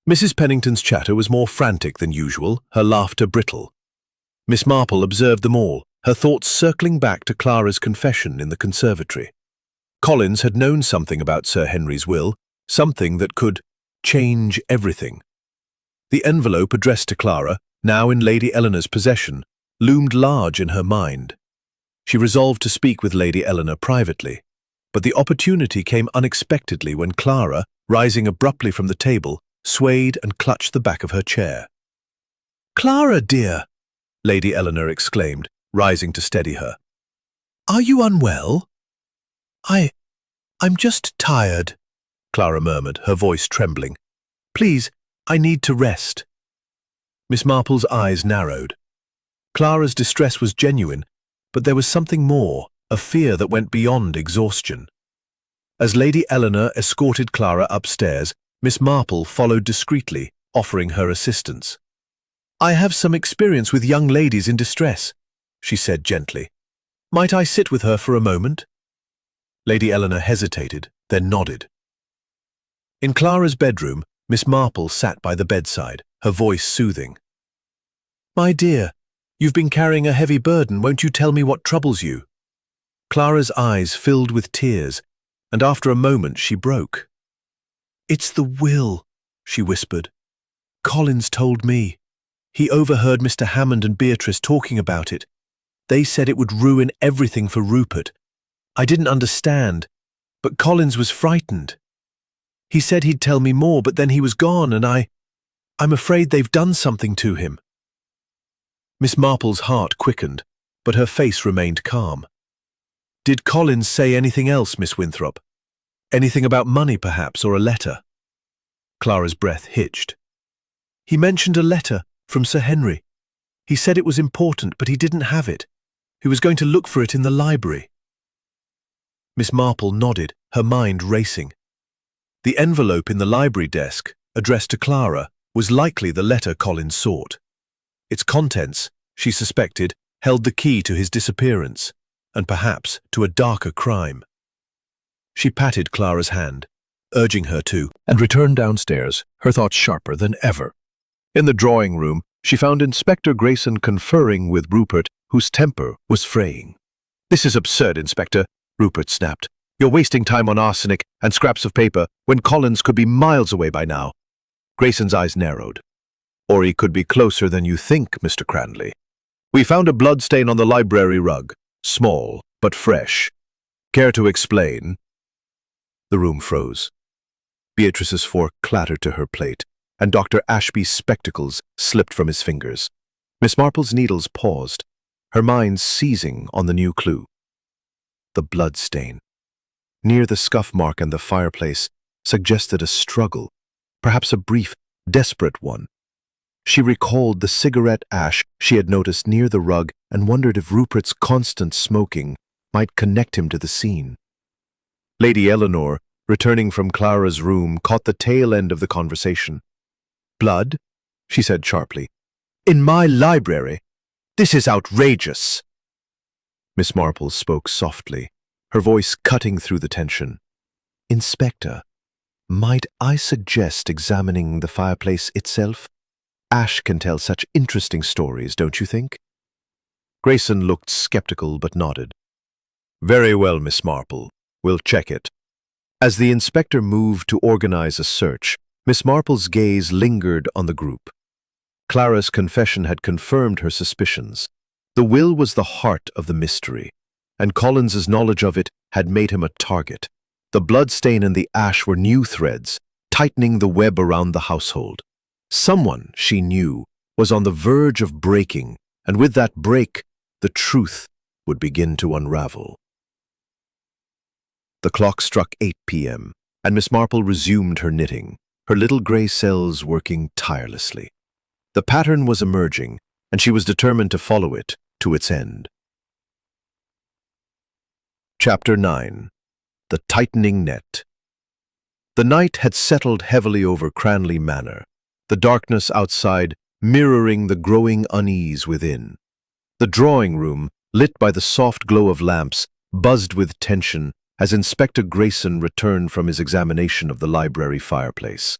Mrs. Pennington's chatter was more frantic than usual, her laughter brittle. Miss Marple observed them all, her thoughts circling back to Clara's confession in the conservatory. Collins had known something about Sir Henry's will, something that could change everything. The envelope addressed to Clara, now in Lady Eleanor's possession, loomed large in her mind. She resolved to speak with Lady Eleanor privately, but the opportunity came unexpectedly when Clara, rising abruptly from the table, swayed and clutched the back of her chair. "Clara, dear," Lady Eleanor exclaimed, rising to steady her. "Are you unwell?" I'm just tired," Clara murmured, her voice trembling. "Please, I need to rest." Miss Marple's eyes narrowed. Clara's distress was genuine, but there was something more, a fear that went beyond exhaustion. As Lady Eleanor escorted Clara upstairs, Miss Marple followed discreetly, offering her assistance. "I have some experience with young ladies in distress," she said gently. "Might I sit with her for a moment?" Lady Eleanor hesitated, then nodded. In Clara's bedroom, Miss Marple sat by the bedside, her voice soothing. "My dear, you've been carrying a heavy burden. Won't you tell me what troubles you?" Clara's eyes filled with tears, and after a moment she broke. "It's the will," she whispered. "Collins told me. He overheard Mr. Hammond and Beatrice talking about it. They said it would ruin everything for Rupert. I didn't understand, but Collins was frightened. He said he'd tell me more, but then he was gone, and I'm afraid they've done something to him." Miss Marple's heart quickened, but her face remained calm. "Did Collins say anything else, Miss Winthrop? Anything about money, perhaps, or a letter?" Clara's breath hitched. "He mentioned a letter from Sir Henry. He said it was important, but he didn't have it. He was going to look for it in the library." Miss Marple nodded, her mind racing. The envelope in the library desk, addressed to Clara, was likely the letter Collins sought. Its contents, she suspected, held the key to his disappearance, and perhaps to a darker crime. She patted Clara's hand, urging her to, and returned downstairs, her thoughts sharper than ever. In the drawing room, she found Inspector Grayson conferring with Rupert, whose temper was fraying. "This is absurd, Inspector," Rupert snapped. "You're wasting time on arsenic and scraps of paper when Collins could be miles away by now." Grayson's eyes narrowed. "Or he could be closer than you think, Mr. Cranley. We found a blood stain on the library rug, small but fresh. Care to explain? The room froze. Beatrice's fork clattered to her plate, and Dr. Ashby's spectacles slipped from his fingers. Miss Marple's needles paused, her mind seizing on the new clue. The blood stain, near the scuff mark and the fireplace, suggested a struggle, perhaps a brief, desperate one. She recalled the cigarette ash she had noticed near the rug and wondered if Rupert's constant smoking might connect him to the scene. Lady Eleanor, returning from Clara's room, caught the tail end of the conversation. "Blood?" she said sharply. "In my library? This is outrageous." Miss Marple spoke softly, her voice cutting through the tension. "Inspector, might I suggest examining the fireplace itself? Ash can tell such interesting stories, don't you think?" Grayson looked skeptical but nodded. "Very well, Miss Marple. We'll check it." As the inspector moved to organize a search, Miss Marple's gaze lingered on the group. Clara's confession had confirmed her suspicions. The will was the heart of the mystery, and Collins's knowledge of it had made him a target. The bloodstain and the ash were new threads, tightening the web around the household. Someone, she knew, was on the verge of breaking, and with that break, the truth would begin to unravel. The clock struck 8 p.m., and Miss Marple resumed her knitting, her little grey cells working tirelessly. The pattern was emerging, and she was determined to follow it to its end. Chapter 9. The Tightening Net. The night had settled heavily over Cranley Manor, the darkness outside mirroring the growing unease within. The drawing room, lit by the soft glow of lamps, buzzed with tension as Inspector Grayson returned from his examination of the library fireplace.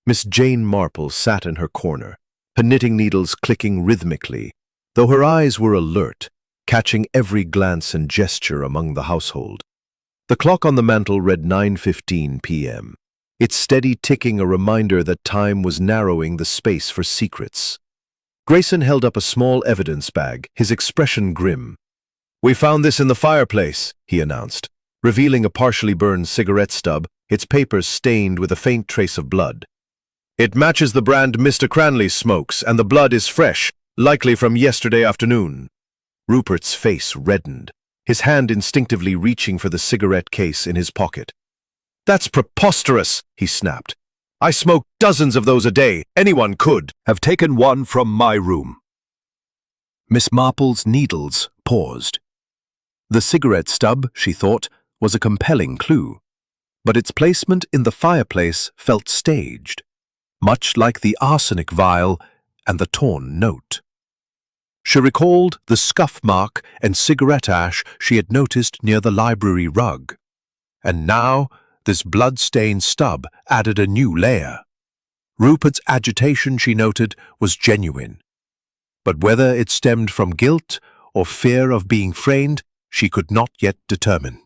Miss Jane Marple sat in her corner, her knitting needles clicking rhythmically, though her eyes were alert, catching every glance and gesture among the household. The clock on the mantel read 9:15 p.m., its steady ticking a reminder that time was narrowing the space for secrets. Grayson held up a small evidence bag, his expression grim. "We found this in the fireplace," he announced, revealing a partially burned cigarette stub, its papers stained with a faint trace of blood. "It matches the brand Mr. Cranley smokes, and the blood is fresh, likely from yesterday afternoon." Rupert's face reddened, his hand instinctively reaching for the cigarette case in his pocket. "That's preposterous," he snapped. "I smoke dozens of those a day. Anyone could Have taken one from my room." Miss Marple's needles paused. The cigarette stub, she thought, was a compelling clue, but its placement in the fireplace felt staged, much like the arsenic vial and the torn note. She recalled the scuff mark and cigarette ash she had noticed near the library rug, and now this blood-stained stub added a new layer. Rupert's agitation, she noted, was genuine, but whether it stemmed from guilt or fear of being framed, she could not yet determine.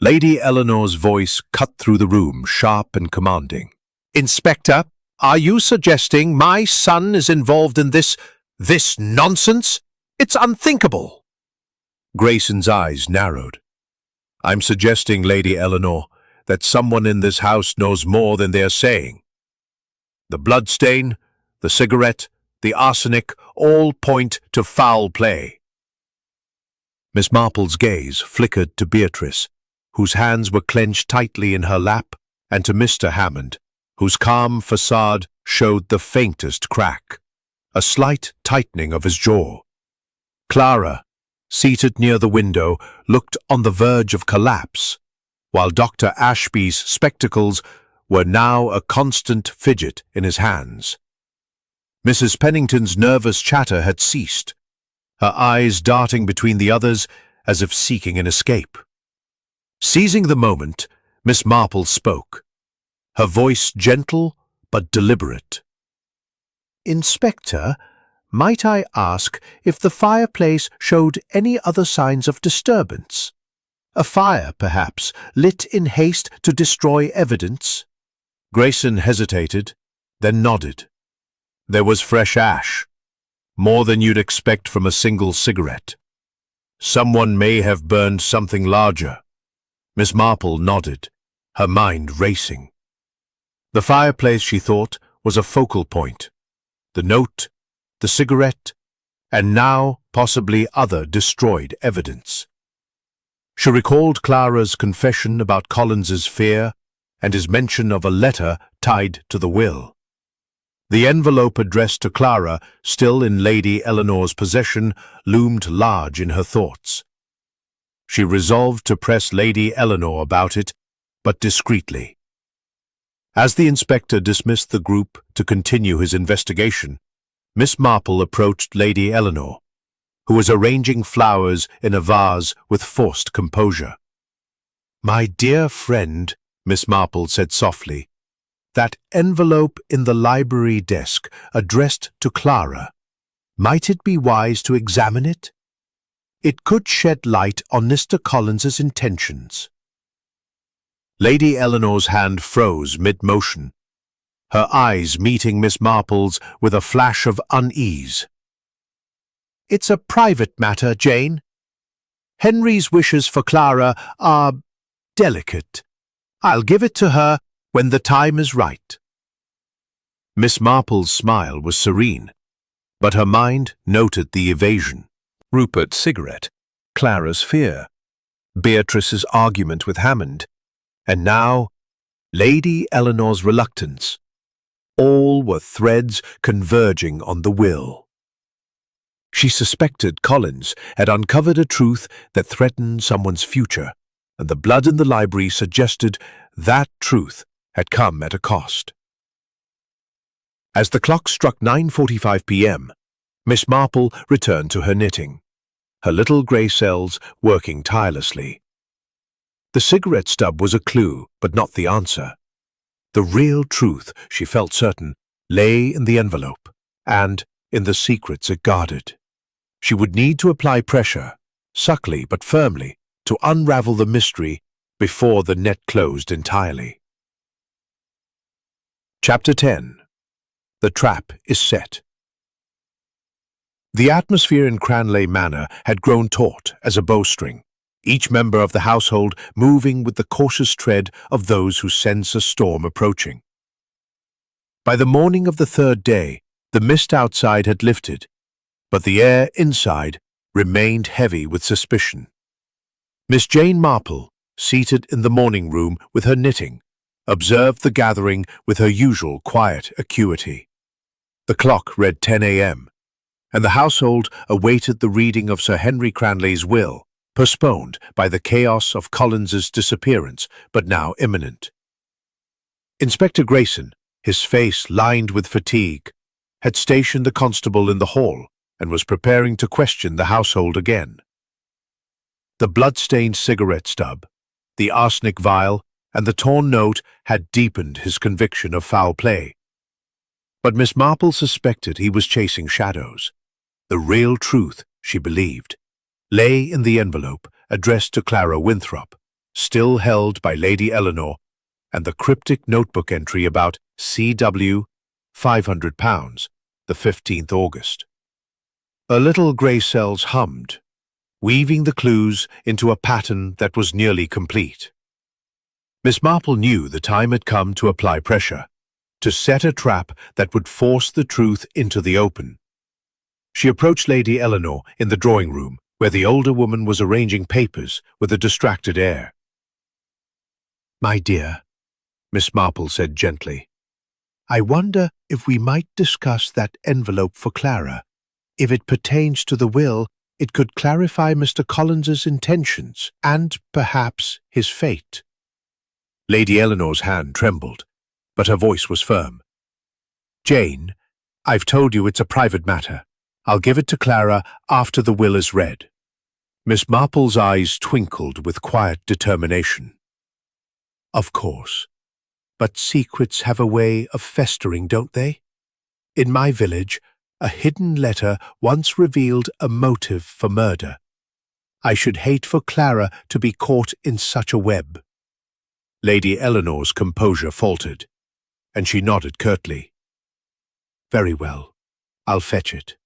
Lady Eleanor's voice cut through the room, sharp and commanding. "Inspector, are you suggesting my son is involved in this nonsense? It's unthinkable." Grayson's eyes narrowed. "I'm suggesting, Lady Eleanor, that someone in this house knows more than they're saying. The bloodstain, the cigarette, the arsenic all point to foul play." Miss Marple's gaze flickered to Beatrice, whose hands were clenched tightly in her lap, and to Mr. Hammond, whose calm facade showed the faintest crack, a slight tightening of his jaw. Clara, seated near the window, looked on the verge of collapse, while Dr. Ashby's spectacles were now a constant fidget in his hands. Mrs. Pennington's nervous chatter had ceased, her eyes darting between the others as if seeking an escape. Seizing the moment, Miss Marple spoke, her voice gentle but deliberate. "Inspector, might I ask if the fireplace showed any other signs of disturbance? A fire, perhaps, lit in haste to destroy evidence?" Grayson hesitated, then nodded. There was fresh ash, more than you'd expect from a single cigarette. Someone may have burned something larger. Miss Marple nodded, her mind racing. The fireplace, she thought, was a focal point. The note, the cigarette, and now possibly other destroyed evidence. She recalled Clara's confession about Collins's fear and his mention of a letter tied to the will. The envelope addressed to Clara, still in Lady Eleanor's possession, loomed large in her thoughts. She resolved to press Lady Eleanor about it, but discreetly. As the inspector dismissed the group to continue his investigation, Miss Marple approached Lady Eleanor, who was arranging flowers in a vase with forced composure. "My dear friend," Miss Marple said softly, "that envelope in the library desk addressed to Clara, might it be wise to examine it? It could shed light on Mr. Collins's intentions." Lady Eleanor's hand froze mid-motion, her eyes meeting Miss Marple's with a flash of unease. "It's a private matter, Jane. Henry's wishes for Clara are delicate. I'll give it to her when the time is right." Miss Marple's smile was serene, but her mind noted the evasion. Rupert's cigarette, Clara's fear, Beatrice's argument with Hammond, and now Lady Eleanor's reluctance. All were threads converging on the will. She suspected Collins had uncovered a truth that threatened someone's future, and the blood in the library suggested that truth had come at a cost. As the clock struck 9:45 p.m., Miss Marple returned to her knitting, her little grey cells working tirelessly. The cigarette stub was a clue, but not the answer. The real truth, she felt certain, lay in the envelope, and in the secrets it guarded. She would need to apply pressure, subtly but firmly, to unravel the mystery before the net closed entirely. Chapter 10. The Trap is Set. The atmosphere in Cranleigh Manor had grown taut as a bowstring, each member of the household moving with the cautious tread of those who sense a storm approaching. By the morning of the third day, the mist outside had lifted, but the air inside remained heavy with suspicion. Miss Jane Marple, seated in the morning room with her knitting, observed the gathering with her usual quiet acuity. The clock read 10 a.m., and the household awaited the reading of Sir Henry Cranleigh's will, postponed by the chaos of Collins's disappearance, but now imminent. Inspector Grayson, his face lined with fatigue, had stationed the constable in the hall and was preparing to question the household again. The blood-stained cigarette stub, the arsenic vial, and the torn note had deepened his conviction of foul play. But Miss Marple suspected he was chasing shadows. The real truth, she believed, lay in the envelope addressed to Clara Winthrop, still held by Lady Eleanor, and the cryptic notebook entry about C.W. £500, the 15th August. Her little grey cells hummed, weaving the clues into a pattern that was nearly complete. Miss Marple knew the time had come to apply pressure, to set a trap that would force the truth into the open. She approached Lady Eleanor in the drawing room, where the older woman was arranging papers with a distracted air. "My dear," Miss Marple said gently, "I wonder if we might discuss that envelope for Clara. If it pertains to the will, it could clarify Mr. Collins's intentions and, perhaps, his fate." Lady Eleanor's hand trembled, but her voice was firm. "Jane, I've told you it's a private matter. I'll give it to Clara after the will is read." Miss Marple's eyes twinkled with quiet determination. "Of course. But secrets have a way of festering, don't they? In my village, a hidden letter once revealed a motive for murder. I should hate for Clara to be caught in such a web." Lady Eleanor's composure faltered, and she nodded curtly. "Very well, I'll fetch it."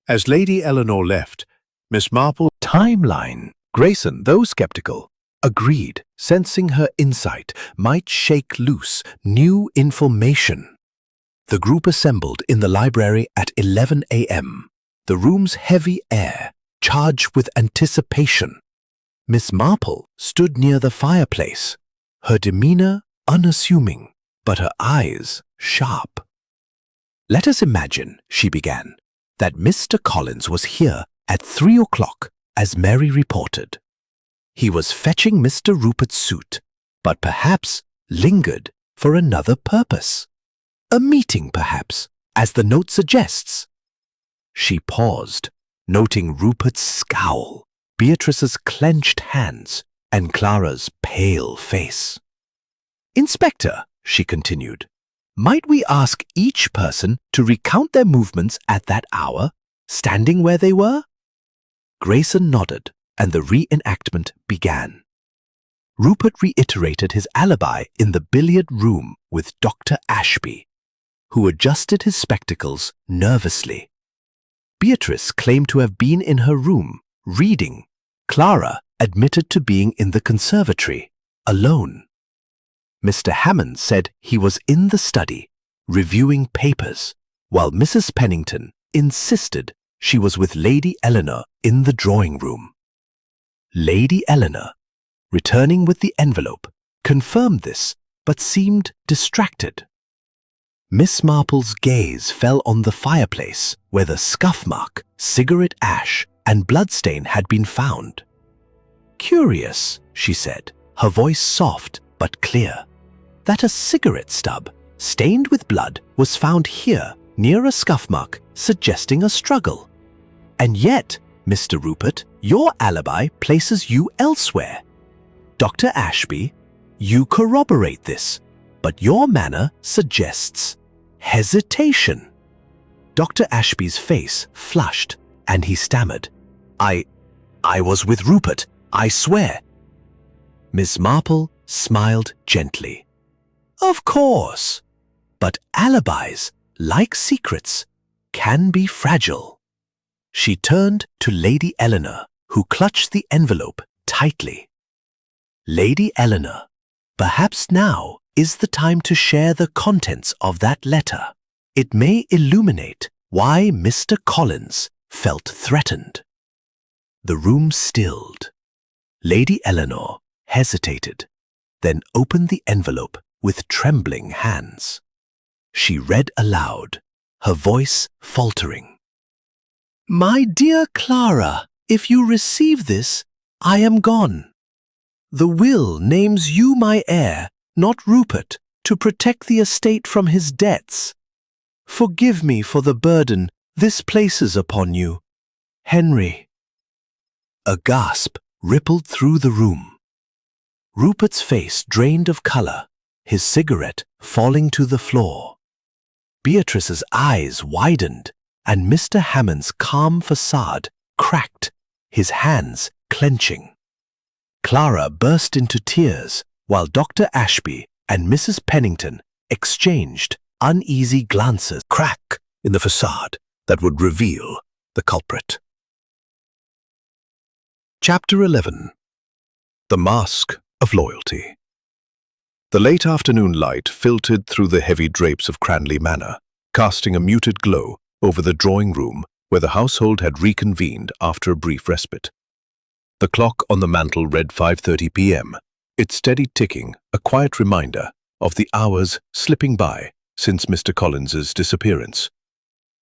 As Lady Eleanor left, Miss Marple. Timeline. Grayson, though skeptical, agreed, sensing her insight might shake loose new information. The group assembled in the library at 11 a.m., the room's heavy air charged with anticipation. Miss Marple stood near the fireplace, her demeanor unassuming, but her eyes sharp. "Let us imagine," she began, "that Mr. Collins was here at 3 o'clock, as Mary reported. He was fetching Mr. Rupert's suit, but perhaps lingered for another purpose. A meeting, perhaps, as the note suggests." She paused, noting Rupert's scowl, Beatrice's clenched hands, and Clara's pale face. "Inspector," she continued, "might we ask each person to recount their movements at that hour, standing where they were?" Grayson nodded, and the reenactment began. Rupert reiterated his alibi in the billiard room with Dr. Ashby, who adjusted his spectacles nervously. Beatrice claimed to have been in her room, reading. Clara admitted to being in the conservatory, alone. Mr. Hammond said he was in the study, reviewing papers, while Mrs. Pennington insisted she was with Lady Eleanor in the drawing room. Lady Eleanor, returning with the envelope, confirmed this, but seemed distracted. Miss Marple's gaze fell on the fireplace where the scuff mark, cigarette ash, and bloodstain had been found. "Curious," she said, her voice soft but clear, "that a cigarette stub, stained with blood, was found here near a scuff mark suggesting a struggle. And yet, Mr. Rupert, your alibi places you elsewhere. Dr. Ashby, you corroborate this, but your manner suggests hesitation." Dr. Ashby's face flushed, and he stammered, I was with Rupert, I swear." Miss Marple smiled gently. "Of course, but alibis, like secrets, can be fragile." She turned to Lady Eleanor, who clutched the envelope tightly. "Lady Eleanor, perhaps now is the time to share the contents of that letter. It may illuminate why Mr. Collins felt threatened." The room stilled. Lady Eleanor hesitated, then opened the envelope with trembling hands. She read aloud, her voice faltering. "My dear Clara, if you receive this, I am gone. The will names you my heir, not Rupert, to protect the estate from his debts. Forgive me for the burden this places upon you. Henry." A gasp rippled through the room. Rupert's face drained of color, his cigarette falling to the floor. Beatrice's eyes widened, and Mr. Hammond's calm facade cracked, his hands clenching. Clara burst into tears, while Dr. Ashby and Mrs. Pennington exchanged uneasy glances. Crack in the facade that would reveal the culprit. Chapter 11. The Mask of Loyalty. The late afternoon light filtered through the heavy drapes of Cranley Manor, casting a muted glow over the drawing room where the household had reconvened after a brief respite. The clock on the mantel read 5:30 p.m., its steady ticking a quiet reminder of the hours slipping by since Mr. Collins's disappearance.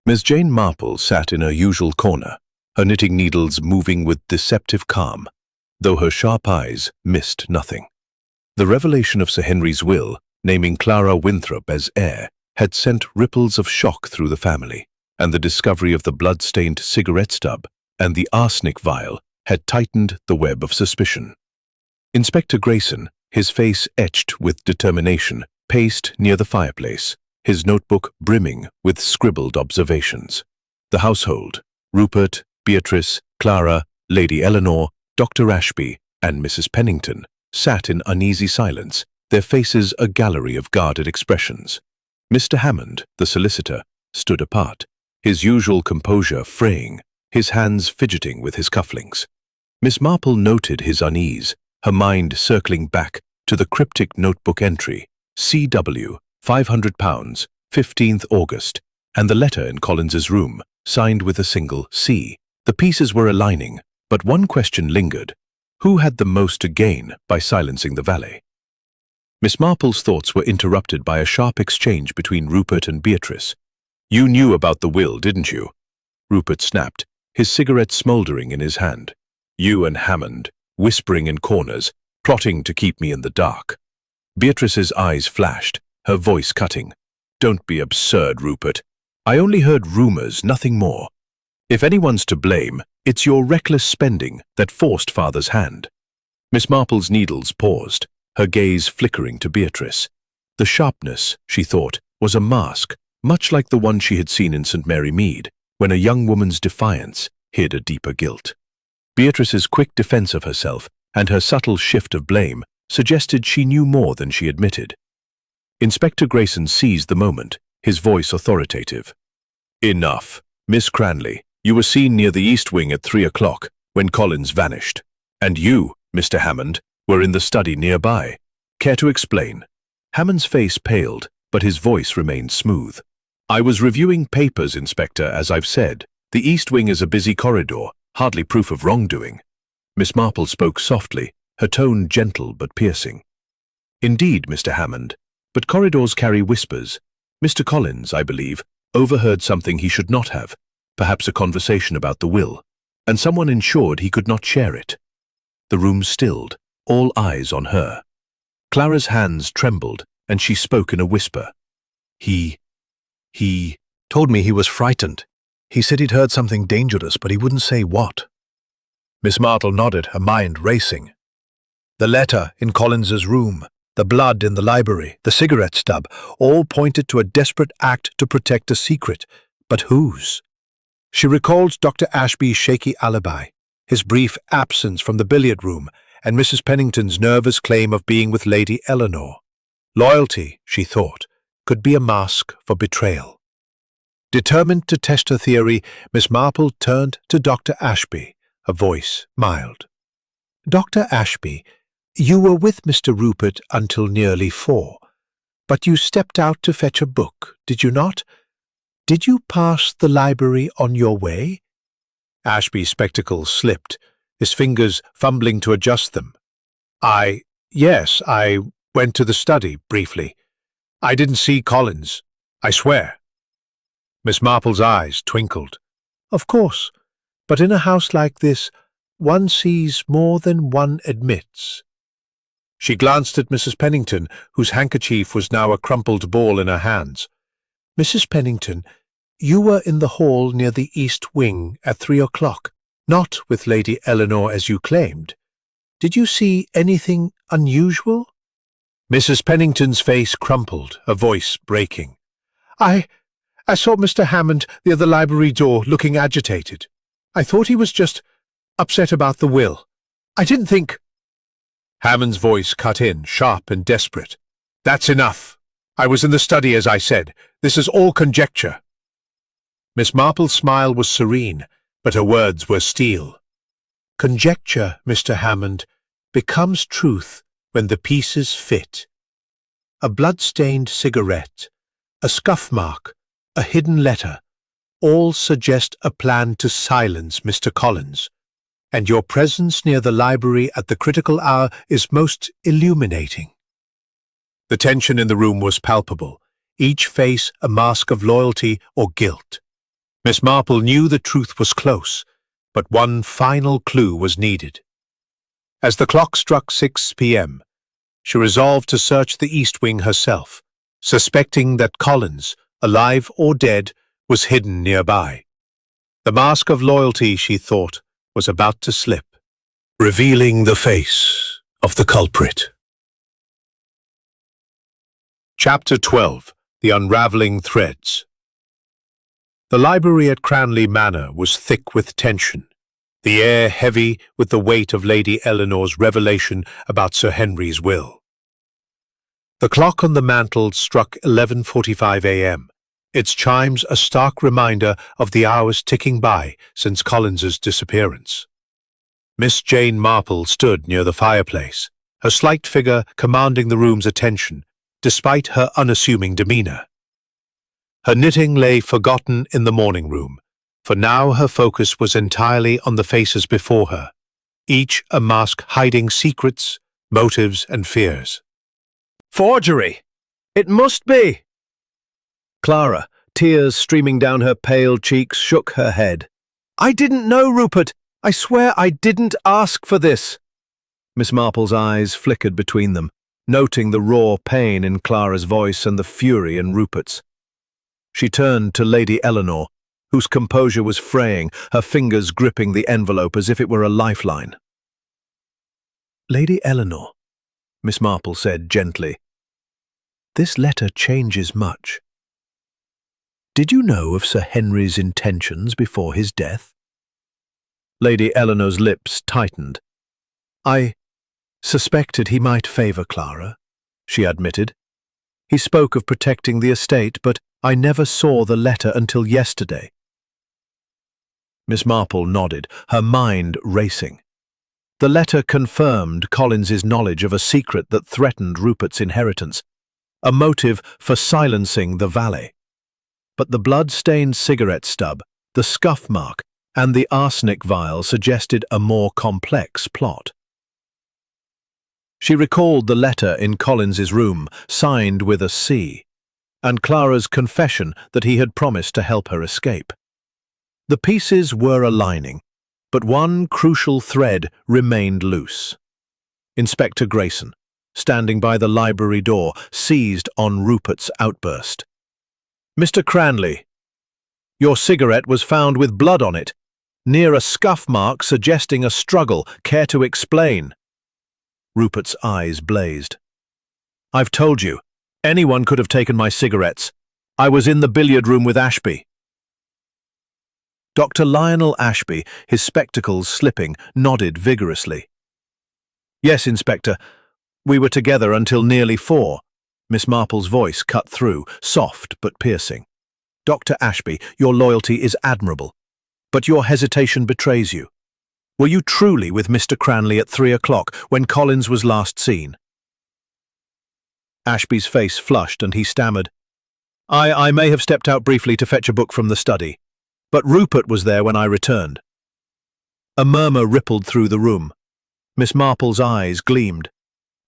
Miss Jane Marple sat in her usual corner, her knitting needles moving with deceptive calm, though her sharp eyes missed nothing. The revelation of Sir Henry's will, naming Clara Winthrop as heir, had sent ripples of shock through the family, and the discovery of the blood-stained cigarette stub and the arsenic vial had tightened the web of suspicion. Inspector Grayson, his face etched with determination, paced near the fireplace, his notebook brimming with scribbled observations. The household, Rupert, Beatrice, Clara, Lady Eleanor, Dr. Ashby, and Mrs. Pennington, sat in uneasy silence, their faces a gallery of guarded expressions. Mr. Hammond, the solicitor, stood apart, his usual composure fraying his hands fidgeting with his cufflinks. Miss Marple noted his unease, her mind circling back to the cryptic notebook entry, CW, £500, 15th August, and the letter in Collins's room, signed with a single C. The pieces were aligning, but one question lingered. Who had the most to gain by silencing the valet? Miss Marple's thoughts were interrupted by a sharp exchange between Rupert and Beatrice. "You knew about the will, didn't you?" Rupert snapped, his cigarette smouldering in his hand. "You and Hammond, whispering in corners, plotting to keep me in the dark." Beatrice's eyes flashed, her voice cutting. "Don't be absurd, Rupert. I only heard rumors, nothing more. If anyone's to blame, it's your reckless spending that forced Father's hand." Miss Marple's needles paused, her gaze flickering to Beatrice. The sharpness, she thought, was a mask, much like the one she had seen in St. Mary Mead, when a young woman's defiance hid a deeper guilt. Beatrice's quick defense of herself and her subtle shift of blame suggested she knew more than she admitted. Inspector Grayson seized the moment, his voice authoritative. "Enough. Miss Cranley, you were seen near the East Wing at 3 o'clock, when Collins vanished. And you, Mr. Hammond, were in the study nearby. Care to explain?" Hammond's face paled, but his voice remained smooth. "I was reviewing papers, Inspector, as I've said. The East Wing is a busy corridor, hardly proof of wrongdoing." Miss Marple spoke softly, her tone gentle but piercing. "Indeed, Mr. Hammond, but corridors carry whispers. Mr. Collins, I believe, overheard something he should not have, perhaps a conversation about the will, and someone ensured he could not share it." The room stilled, all eyes on her. Clara's hands trembled, and she spoke in a whisper. He told me he was frightened. He said he'd heard something dangerous, but he wouldn't say what." Miss Marple nodded, her mind racing. The letter in Collins's room, the blood in the library, the cigarette stub, all pointed to a desperate act to protect a secret. But whose? She recalled Dr. Ashby's shaky alibi, his brief absence from the billiard room, and Mrs. Pennington's nervous claim of being with Lady Eleanor. Loyalty, she thought, could be a mask for betrayal. Determined to test her theory, Miss Marple turned to Dr. Ashby, her voice mild. "Dr. Ashby, you were with Mr. Rupert until nearly 4, but you stepped out to fetch a book, did you not? Did you pass the library on your way?" Ashby's spectacles slipped, his fingers fumbling to adjust them. Yes, I went to the study, briefly. I didn't see Collins, I swear." Miss Marple's eyes twinkled. "Of course, but in a house like this, one sees more than one admits." She glanced at Mrs. Pennington, whose handkerchief was now a crumpled ball in her hands. "Mrs. Pennington, you were in the hall near the East Wing at 3 o'clock, not with Lady Eleanor as you claimed. Did you see anything unusual?" Mrs. Pennington's face crumpled, her voice breaking. I saw Mr. Hammond near the library door looking agitated. I thought he was just upset about the will. I didn't think—" Hammond's voice cut in, sharp and desperate. "That's enough. I was in the study, as I said. This is all conjecture." Miss Marple's smile was serene, but her words were steel. "Conjecture, Mr. Hammond, becomes truth when the pieces fit. A blood-stained cigarette, a scuff mark, a hidden letter, all suggest a plan to silence Mr. Collins, and your presence near the library at the critical hour is most illuminating." The tension in the room was palpable, each face a mask of loyalty or guilt. Miss Marple knew the truth was close, but one final clue was needed. As the clock struck 6 p.m., she resolved to search the East Wing herself, suspecting that Collins, alive or dead, was hidden nearby. The mask of loyalty, she thought, was about to slip, revealing the face of the culprit. Chapter 12. The Unraveling Threads. The library at Cranley Manor was thick with tension, the air heavy with the weight of Lady Eleanor's revelation about Sir Henry's will. The clock on the mantel struck 11:45 a.m., its chimes a stark reminder of the hours ticking by since Collins's disappearance. Miss Jane Marple stood near the fireplace, her slight figure commanding the room's attention, despite her unassuming demeanor. Her knitting lay forgotten in the morning room, for now her focus was entirely on the faces before her, each a mask hiding secrets, motives, and fears. Forgery! It must be! Clara, tears streaming down her pale cheeks, shook her head. I didn't know, Rupert. I swear I didn't ask for this. Miss Marple's eyes flickered between them, noting the raw pain in Clara's voice and the fury in Rupert's. She turned to Lady Eleanor, whose composure was fraying, her fingers gripping the envelope as if it were a lifeline. Lady Eleanor, Miss Marple said gently, this letter changes much. Did you know of Sir Henry's intentions before his death? Lady Eleanor's lips tightened. I suspected he might favour Clara, she admitted. He spoke of protecting the estate, but I never saw the letter until yesterday. Miss Marple nodded, her mind racing. The letter confirmed Collins's knowledge of a secret that threatened Rupert's inheritance, a motive for silencing the valet. But the blood-stained cigarette stub, the scuff mark, and the arsenic vial suggested a more complex plot. She recalled the letter in Collins's room, signed with a C, and Clara's confession that he had promised to help her escape. The pieces were aligning, but one crucial thread remained loose. Inspector Grayson, standing by the library door, seized on Rupert's outburst. Mr. Cranley, your cigarette was found with blood on it, near a scuff mark suggesting a struggle. Care to explain? Rupert's eyes blazed. I've told you, anyone could have taken my cigarettes. I was in the billiard room with Ashby. Dr. Lionel Ashby, his spectacles slipping, nodded vigorously. Yes, Inspector. We were together until nearly 4. Miss Marple's voice cut through, soft but piercing. Dr. Ashby, your loyalty is admirable, but your hesitation betrays you. Were you truly with Mr. Cranley at 3 o'clock when Collins was last seen? Ashby's face flushed and he stammered. I may have stepped out briefly to fetch a book from the study, but Rupert was there when I returned. A murmur rippled through the room. Miss Marple's eyes gleamed.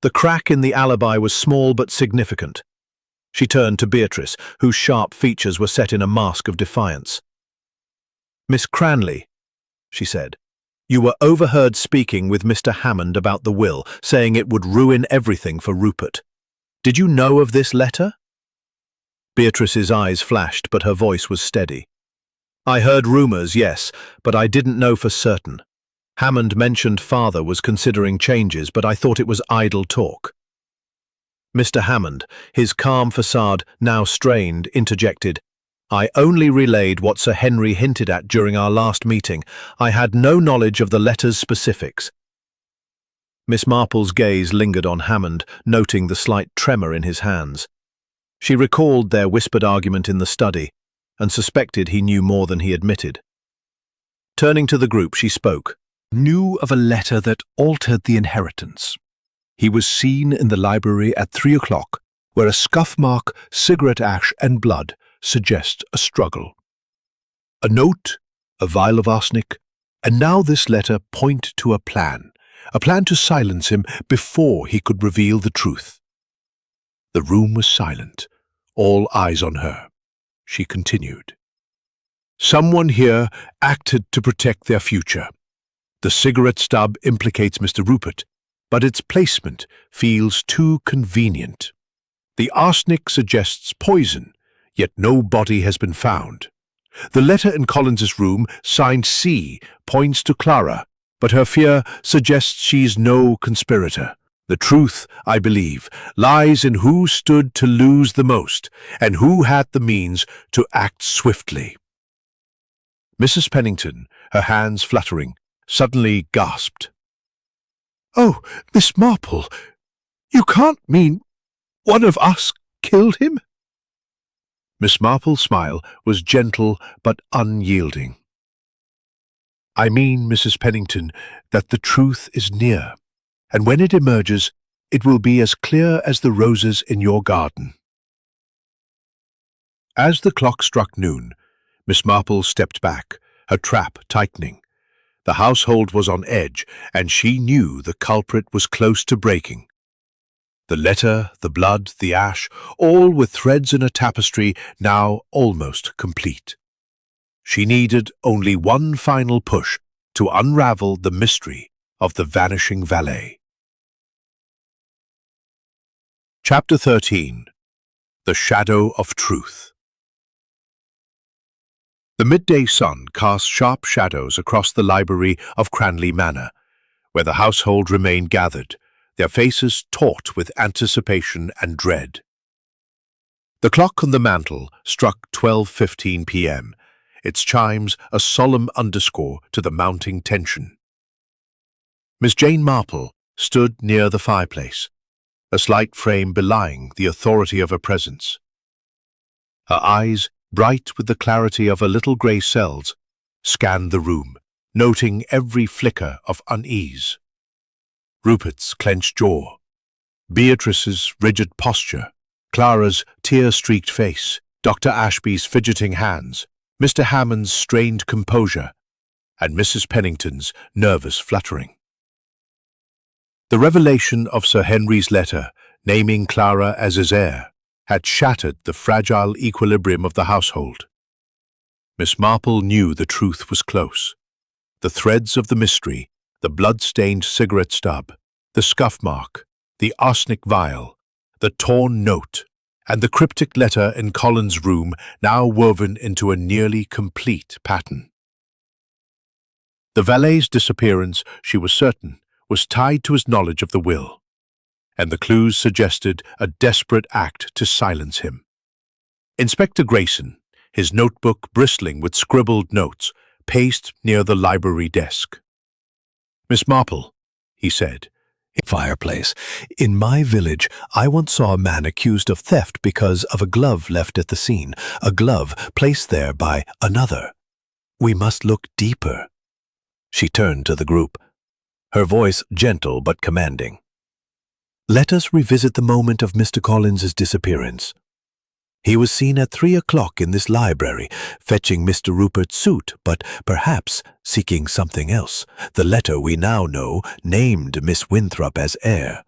The crack in the alibi was small but significant. She turned to Beatrice, whose sharp features were set in a mask of defiance. Miss Cranley, she said, you were overheard speaking with Mr. Hammond about the will, saying it would ruin everything for Rupert. Did you know of this letter? Beatrice's eyes flashed, but her voice was steady. I heard rumours, yes, but I didn't know for certain. Hammond mentioned father was considering changes, but I thought it was idle talk. Mr. Hammond, his calm facade now strained, interjected, I only relayed what Sir Henry hinted at during our last meeting. I had no knowledge of the letter's specifics. Miss Marple's gaze lingered on Hammond, noting the slight tremor in his hands. She recalled their whispered argument in the study, and suspected he knew more than he admitted. Turning to the group, she spoke. Knew of a letter that altered the inheritance. He was seen in the library at 3 o'clock, where a scuff mark, cigarette ash, and blood suggest a struggle. A note, a vial of arsenic, and now this letter point to a plan to silence him before he could reveal the truth. The room was silent, all eyes on her. She continued. Someone here acted to protect their future. The cigarette stub implicates Mr. Rupert, but its placement feels too convenient. The arsenic suggests poison, yet no body has been found. The letter in Collins's room, signed C, points to Clara, but her fear suggests she's no conspirator. The truth, I believe, lies in who stood to lose the most and who had the means to act swiftly. Mrs. Pennington, her hands fluttering, suddenly gasped. Oh, Miss Marple, you can't mean one of us killed him? Miss Marple's smile was gentle but unyielding. I mean, Mrs. Pennington, that the truth is near, and when it emerges, it will be as clear as the roses in your garden. As the clock struck noon, Miss Marple stepped back, her trap tightening. The household was on edge, and she knew the culprit was close to breaking. The letter, the blood, the ash, all with threads in a tapestry now almost complete. She needed only one final push to unravel the mystery of the vanishing valet. Chapter 13. The Shadow of Truth. The midday sun cast sharp shadows across the library of Cranley Manor, where the household remained gathered, their faces taut with anticipation and dread. The clock on the mantel struck 12:15 p.m., its chimes a solemn underscore to the mounting tension. Miss Jane Marple stood near the fireplace, a slight frame belying the authority of her presence. Her eyes, bright with the clarity of her little grey cells, scanned the room, noting every flicker of unease. Rupert's clenched jaw, Beatrice's rigid posture, Clara's tear-streaked face, Dr. Ashby's fidgeting hands, Mr. Hammond's strained composure, and Mrs. Pennington's nervous fluttering. The revelation of Sir Henry's letter, naming Clara as his heir, had shattered the fragile equilibrium of the household. Miss Marple knew the truth was close. The threads of the mystery, the blood-stained cigarette stub, the scuff mark, the arsenic vial, the torn note, and the cryptic letter in Colin's room now woven into a nearly complete pattern. The valet's disappearance, she was certain, was tied to his knowledge of the will, and the clues suggested a desperate act to silence him. Inspector Grayson, his notebook bristling with scribbled notes, paced near the library desk. "Miss Marple," he said, Fireplace. In my village, I once saw a man accused of theft because of a glove left at the scene, a glove placed there by another. We must look deeper." She turned to the group, her voice gentle but commanding. "Let us revisit the moment of Mr. Collins's disappearance. He was seen at 3 o'clock in this library, fetching Mr. Rupert's suit, but perhaps seeking something else. The letter we now know named Miss Winthrop as heir.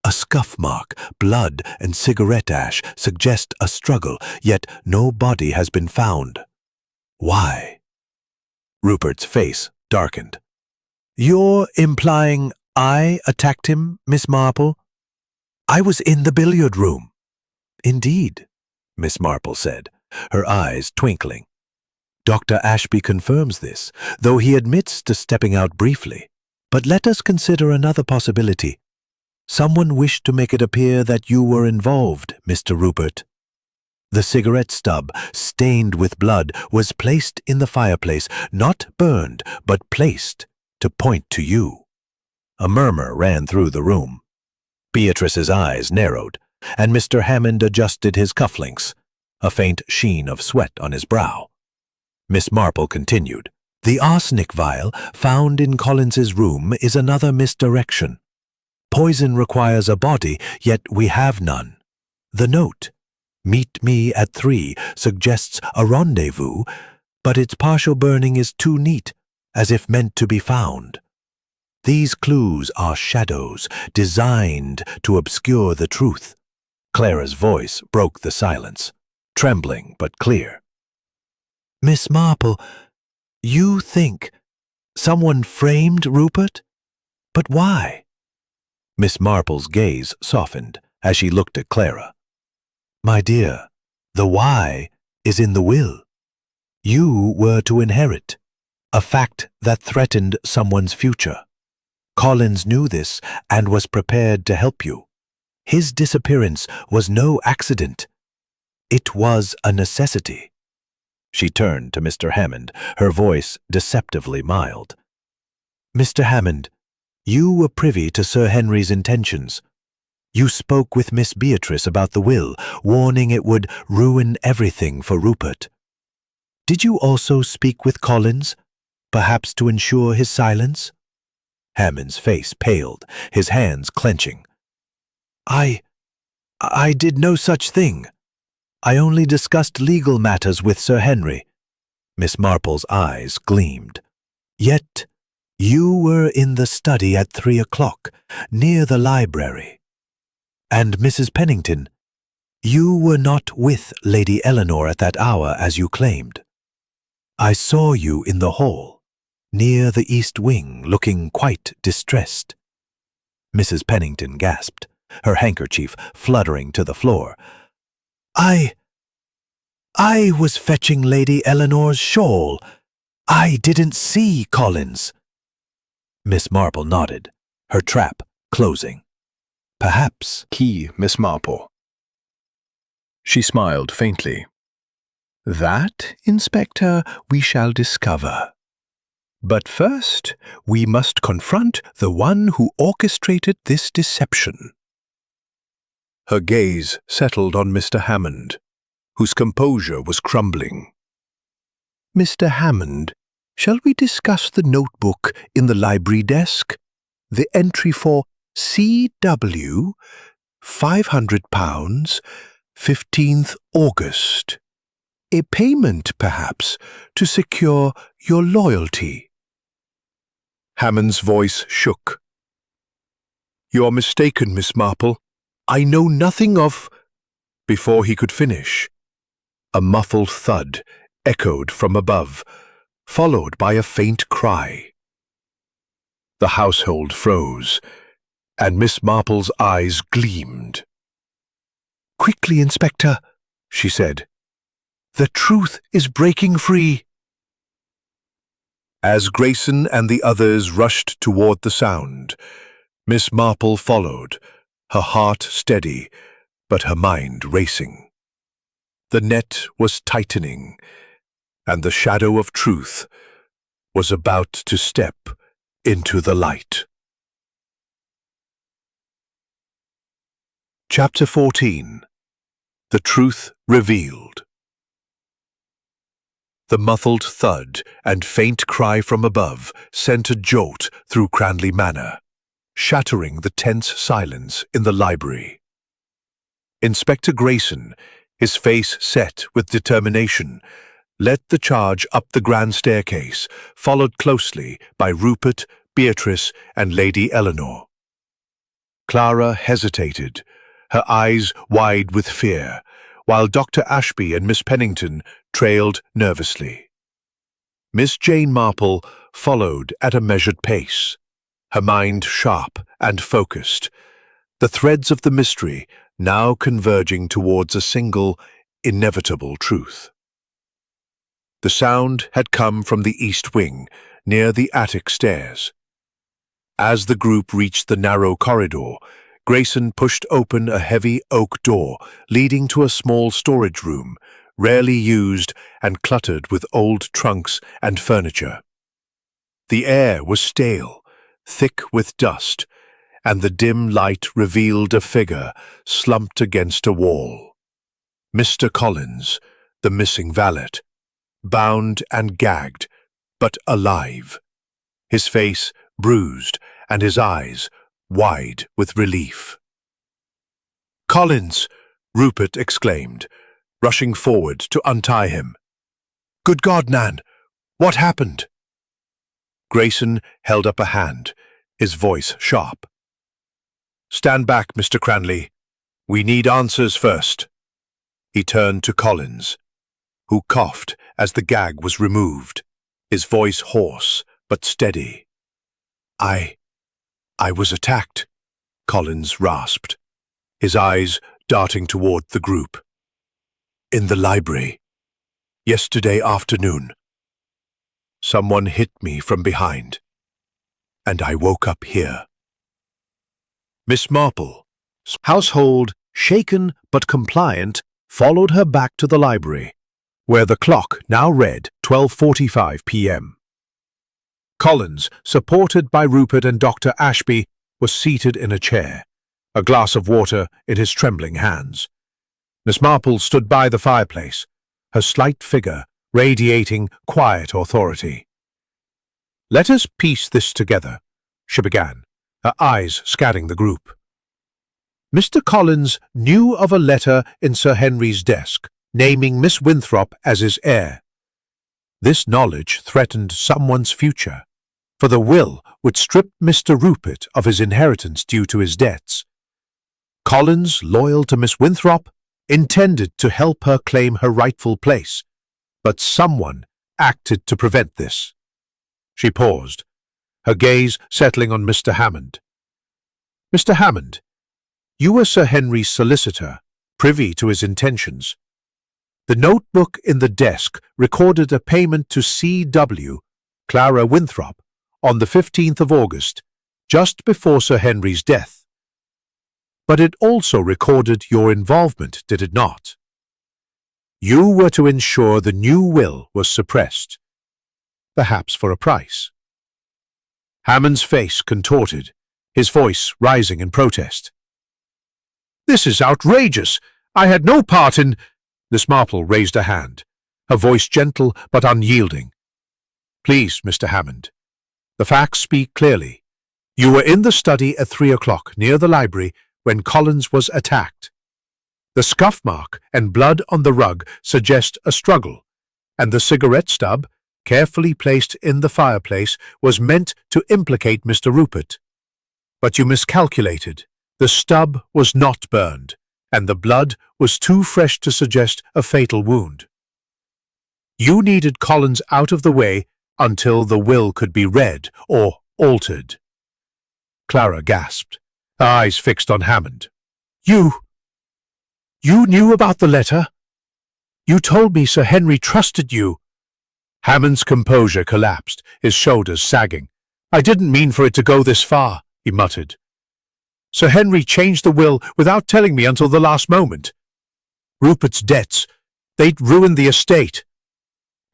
A scuff mark, blood, and cigarette ash suggest a struggle, yet no body has been found. Why?" Rupert's face darkened. "You're implying I attacked him, Miss Marple? I was in the billiard room." "Indeed," Miss Marple said, her eyes twinkling. "Dr. Ashby confirms this, though he admits to stepping out briefly. But let us consider another possibility. Someone wished to make it appear that you were involved, Mr. Rupert. The cigarette stub, stained with blood, was placed in the fireplace, not burned, but placed to point to you." A murmur ran through the room. Beatrice's eyes narrowed, and Mr. Hammond adjusted his cufflinks, a faint sheen of sweat on his brow. Miss Marple continued, "The arsenic vial found in Collins's room is another misdirection. Poison requires a body, yet we have none. The note, 'Meet me at 3,' suggests a rendezvous, but its partial burning is too neat, as if meant to be found. These clues are shadows designed to obscure the truth." Clara's voice broke the silence, trembling but clear. "Miss Marple, you think someone framed Rupert? But why?" Miss Marple's gaze softened as she looked at Clara. "My dear, the why is in the will. You were to inherit, a fact that threatened someone's future. Collins knew this and was prepared to help you. His disappearance was no accident. It was a necessity." She turned to Mr. Hammond, her voice deceptively mild. "Mr. Hammond, you were privy to Sir Henry's intentions. You spoke with Miss Beatrice about the will, warning it would ruin everything for Rupert. Did you also speak with Collins, perhaps to ensure his silence? Hammond's face paled, his hands clenching. I did no such thing. I only discussed legal matters with Sir Henry. Miss Marple's eyes gleamed. Yet, you were in the study at 3 o'clock, near the library. And Mrs. Pennington, you were not with Lady Eleanor at that hour as you claimed. I saw you in the hall, near the east wing, looking quite distressed. Mrs. Pennington gasped, her handkerchief fluttering to the floor. I was fetching Lady Eleanor's shawl. I didn't see Collins. Miss Marple nodded, her trap closing. Perhaps. Key, Miss Marple. She smiled faintly. That, Inspector, we shall discover. But first, we must confront the one who orchestrated this deception. Her gaze settled on Mr. Hammond, whose composure was crumbling. Mr. Hammond, shall we discuss the notebook in the library desk? The entry for C.W., £500, 15th August. A payment, perhaps, to secure your loyalty. Hammond's voice shook. You are mistaken, Miss Marple. I know nothing of... Before he could finish, a muffled thud echoed from above, followed by a faint cry. The household froze, and Miss Marple's eyes gleamed. Quickly, Inspector, she said. The truth is breaking free. As Grayson and the others rushed toward the sound, Miss Marple followed, her heart steady, but her mind racing. The net was tightening, and the shadow of truth was about to step into the light. Chapter 14. The Truth Revealed. The muffled thud and faint cry from above sent a jolt through Cranley Manor, shattering the tense silence in the library. Inspector Grayson, his face set with determination, led the charge up the grand staircase, followed closely by Rupert, Beatrice, and Lady Eleanor. Clara hesitated, her eyes wide with fear, while Dr. Ashby and Miss Pennington trailed nervously. Miss Jane Marple followed at a measured pace, her mind sharp and focused, the threads of the mystery now converging towards a single, inevitable truth. The sound had come from the east wing, near the attic stairs. As the group reached the narrow corridor, Grayson pushed open a heavy oak door leading to a small storage room, rarely used and cluttered with old trunks and furniture. The air was stale, thick with dust, and the dim light revealed a figure slumped against a wall. Mr. Collins, the missing valet, bound and gagged, but alive, his face bruised and his eyes wide with relief. "Collins!" Rupert exclaimed, rushing forward to untie him. "Good God, Nan! What happened?" Grayson held up a hand, his voice sharp. "Stand back, Mr. Cranley. We need answers first." He turned to Collins, who coughed as the gag was removed, his voice hoarse but steady. I was attacked," Collins rasped, his eyes darting toward the group. "In the library. Yesterday afternoon. Someone hit me from behind, and I woke up here." Miss Marple's household, shaken but compliant, followed her back to the library, where the clock now read 12:45 p.m. Collins, supported by Rupert and Dr. Ashby, was seated in a chair, a glass of water in his trembling hands. Miss Marple stood by the fireplace, her slight figure radiating quiet authority. "Let us piece this together," she began, her eyes scanning the group. Mr. Collins knew of a letter in Sir Henry's desk, naming Miss Winthrop as his heir. This knowledge threatened someone's future, for the will would strip Mr. Rupert of his inheritance due to his debts. Collins, loyal to Miss Winthrop, intended to help her claim her rightful place, but someone acted to prevent this. She paused, her gaze settling on Mr. Hammond. "Mr. Hammond, you were Sir Henry's solicitor, privy to his intentions. The notebook in the desk recorded a payment to C.W., Clara Winthrop, on the 15th of August, just before Sir Henry's death. But it also recorded your involvement, did it not? You were to ensure the new will was suppressed, perhaps for a price." Hammond's face contorted, his voice rising in protest. "This is outrageous! I had no part in—" Miss Marple raised a hand, her voice gentle but unyielding. "Please, Mr. Hammond, the facts speak clearly. You were in the study at 3 o'clock, near the library, when Collins was attacked. The scuff mark and blood on the rug suggest a struggle, and the cigarette stub, carefully placed in the fireplace, was meant to implicate Mr. Rupert. But you miscalculated. The stub was not burned, and the blood was too fresh to suggest a fatal wound. You needed Collins out of the way until the will could be read or altered." Clara gasped, her eyes fixed on Hammond. You knew about the letter? You told me Sir Henry trusted you." Hammond's composure collapsed, his shoulders sagging. "I didn't mean for it to go this far," he muttered. "Sir Henry changed the will without telling me until the last moment. Rupert's debts, they'd ruined the estate.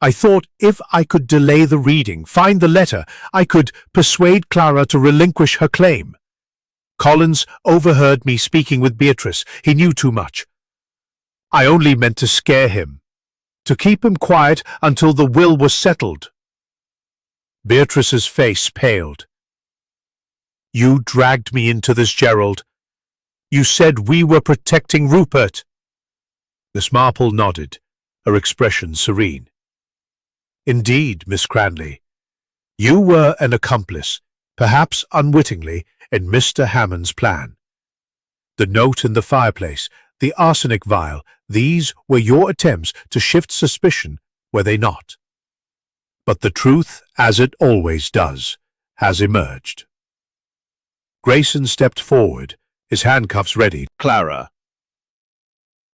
I thought if I could delay the reading, find the letter, I could persuade Clara to relinquish her claim. Collins overheard me speaking with Beatrice. He knew too much. I only meant to scare him, to keep him quiet until the will was settled." Beatrice's face paled. "You dragged me into this, Gerald. You said we were protecting Rupert." Miss Marple nodded, her expression serene. "Indeed, Miss Cranley, you were an accomplice, perhaps unwittingly, in Mr. Hammond's plan. The note in the fireplace, the arsenic vial, these were your attempts to shift suspicion, were they not? But the truth, as it always does, has emerged." Grayson stepped forward, his handcuffs ready. Clara.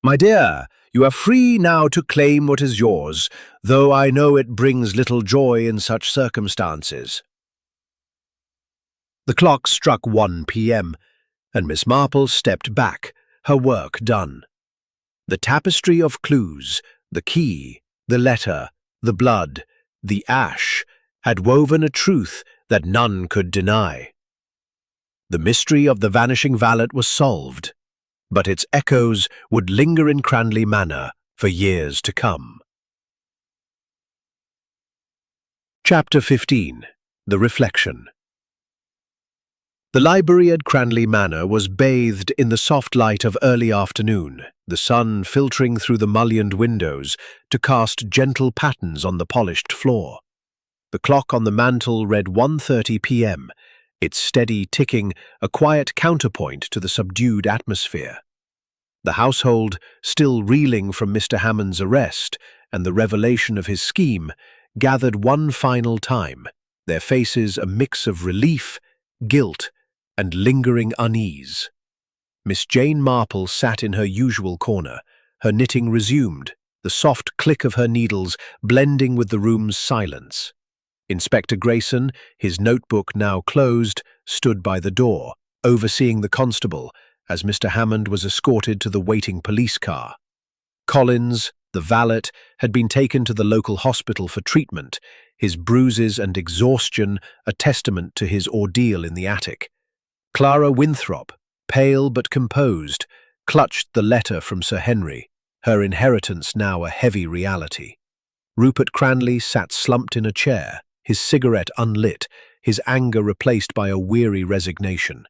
"My dear, you are free now to claim what is yours, though I know it brings little joy in such circumstances." The clock struck 1 p.m., and Miss Marple stepped back, her work done. The tapestry of clues, the key, the letter, the blood, the ash, had woven a truth that none could deny. The mystery of the vanishing valet was solved, but its echoes would linger in Cranley Manor for years to come. Chapter 15. The Reflection. The library at Cranley Manor was bathed in the soft light of early afternoon, the sun filtering through the mullioned windows to cast gentle patterns on the polished floor. The clock on the mantel read 1:30 p.m., its steady ticking a quiet counterpoint to the subdued atmosphere. The household, still reeling from Mr. Hammond's arrest and the revelation of his scheme, gathered one final time, their faces a mix of relief, guilt, and lingering unease. Miss Jane Marple sat in her usual corner, her knitting resumed, the soft click of her needles blending with the room's silence. Inspector Grayson, his notebook now closed, stood by the door, overseeing the constable, as Mr. Hammond was escorted to the waiting police car. Collins, the valet, had been taken to the local hospital for treatment, his bruises and exhaustion a testament to his ordeal in the attic. Clara Winthrop, pale but composed, clutched the letter from Sir Henry, her inheritance now a heavy reality. Rupert Cranley sat slumped in a chair, his cigarette unlit, his anger replaced by a weary resignation.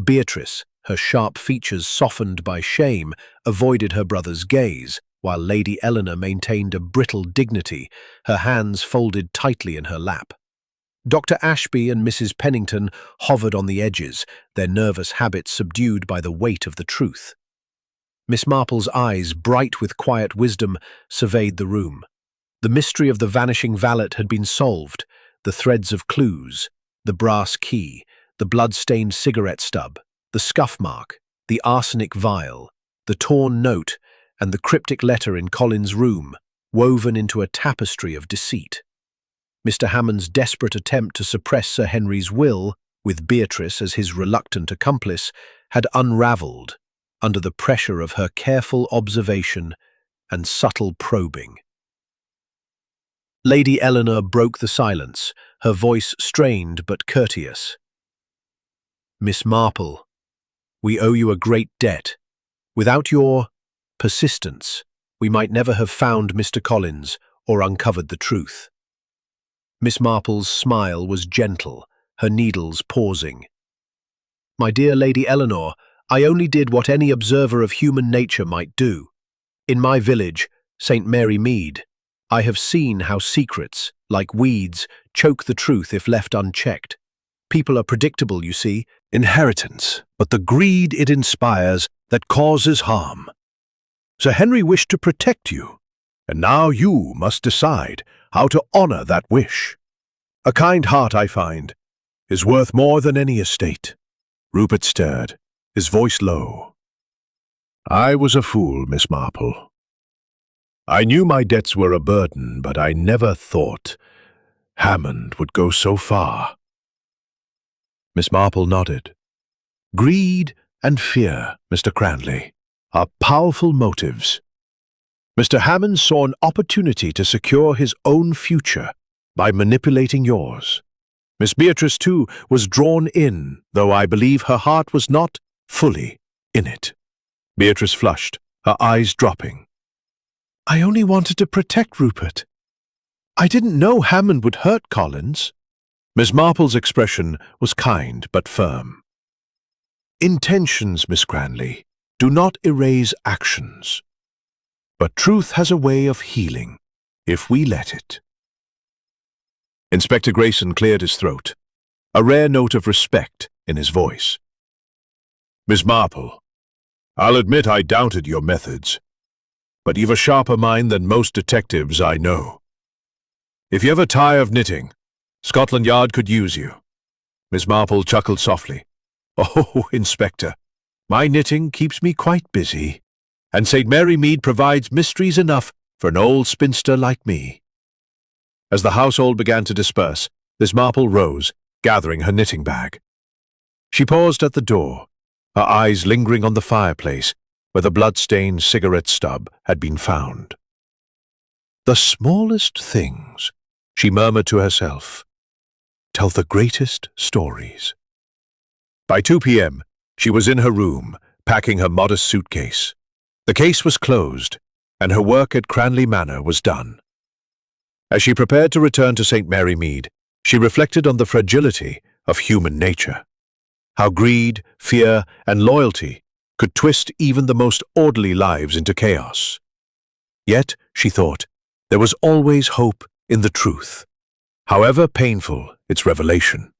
Beatrice, her sharp features softened by shame, avoided her brother's gaze, while Lady Eleanor maintained a brittle dignity, her hands folded tightly in her lap. Dr. Ashby and Mrs. Pennington hovered on the edges, their nervous habits subdued by the weight of the truth. Miss Marple's eyes, bright with quiet wisdom, surveyed the room. The mystery of the vanishing valet had been solved, the threads of clues, the brass key, the blood-stained cigarette stub, the scuff mark, the arsenic vial, the torn note, and the cryptic letter in Colin's room, woven into a tapestry of deceit. Mr. Hammond's desperate attempt to suppress Sir Henry's will, with Beatrice as his reluctant accomplice, had unravelled under the pressure of her careful observation and subtle probing. Lady Eleanor broke the silence, her voice strained but courteous. "Miss Marple, we owe you a great debt. Without your persistence, we might never have found Mr. Collins or uncovered the truth." Miss Marple's smile was gentle, her needles pausing. "My dear Lady Eleanor, I only did what any observer of human nature might do. In my village, St. Mary Mead, I have seen how secrets, like weeds, choke the truth if left unchecked. People are predictable, you see, inheritance, but the greed it inspires that causes harm. Sir Henry wished to protect you, and now you must decide how to honor that wish. A kind heart, I find, is worth more than any estate." Rupert stirred, his voice low. "I was a fool, Miss Marple. I knew my debts were a burden, but I never thought Hammond would go so far." Miss Marple nodded. "Greed and fear, Mr. Cranley, are powerful motives. Mr. Hammond saw an opportunity to secure his own future by manipulating yours. Miss Beatrice, too, was drawn in, though I believe her heart was not fully in it." Beatrice flushed, her eyes dropping. "I only wanted to protect Rupert. I didn't know Hammond would hurt Collins." Miss Marple's expression was kind but firm. "Intentions, Miss Cranley, do not erase actions. But truth has a way of healing, if we let it." Inspector Grayson cleared his throat, a rare note of respect in his voice. "Miss Marple, I'll admit I doubted your methods, but you've a sharper mind than most detectives I know. If you ever tire of knitting, Scotland Yard could use you." Miss Marple chuckled softly. "Oh, Inspector, my knitting keeps me quite busy, and St. Mary Mead provides mysteries enough for an old spinster like me." As the household began to disperse, Miss Marple rose, gathering her knitting bag. She paused at the door, her eyes lingering on the fireplace where the blood-stained cigarette stub had been found. "The smallest things," she murmured to herself, "tell the greatest stories." By 2 p.m., she was in her room, packing her modest suitcase. The case was closed, and her work at Cranley Manor was done. As she prepared to return to St. Mary Mead, she reflected on the fragility of human nature, how greed, fear, and loyalty could twist even the most orderly lives into chaos. Yet, she thought, there was always hope in the truth, however painful its revelation.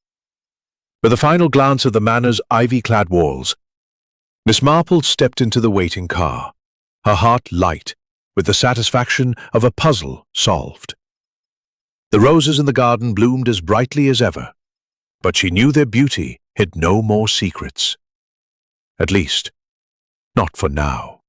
With a final glance at the manor's ivy-clad walls, Miss Marple stepped into the waiting car, her heart light with the satisfaction of a puzzle solved. The roses in the garden bloomed as brightly as ever, but she knew their beauty hid no more secrets. At least, not for now.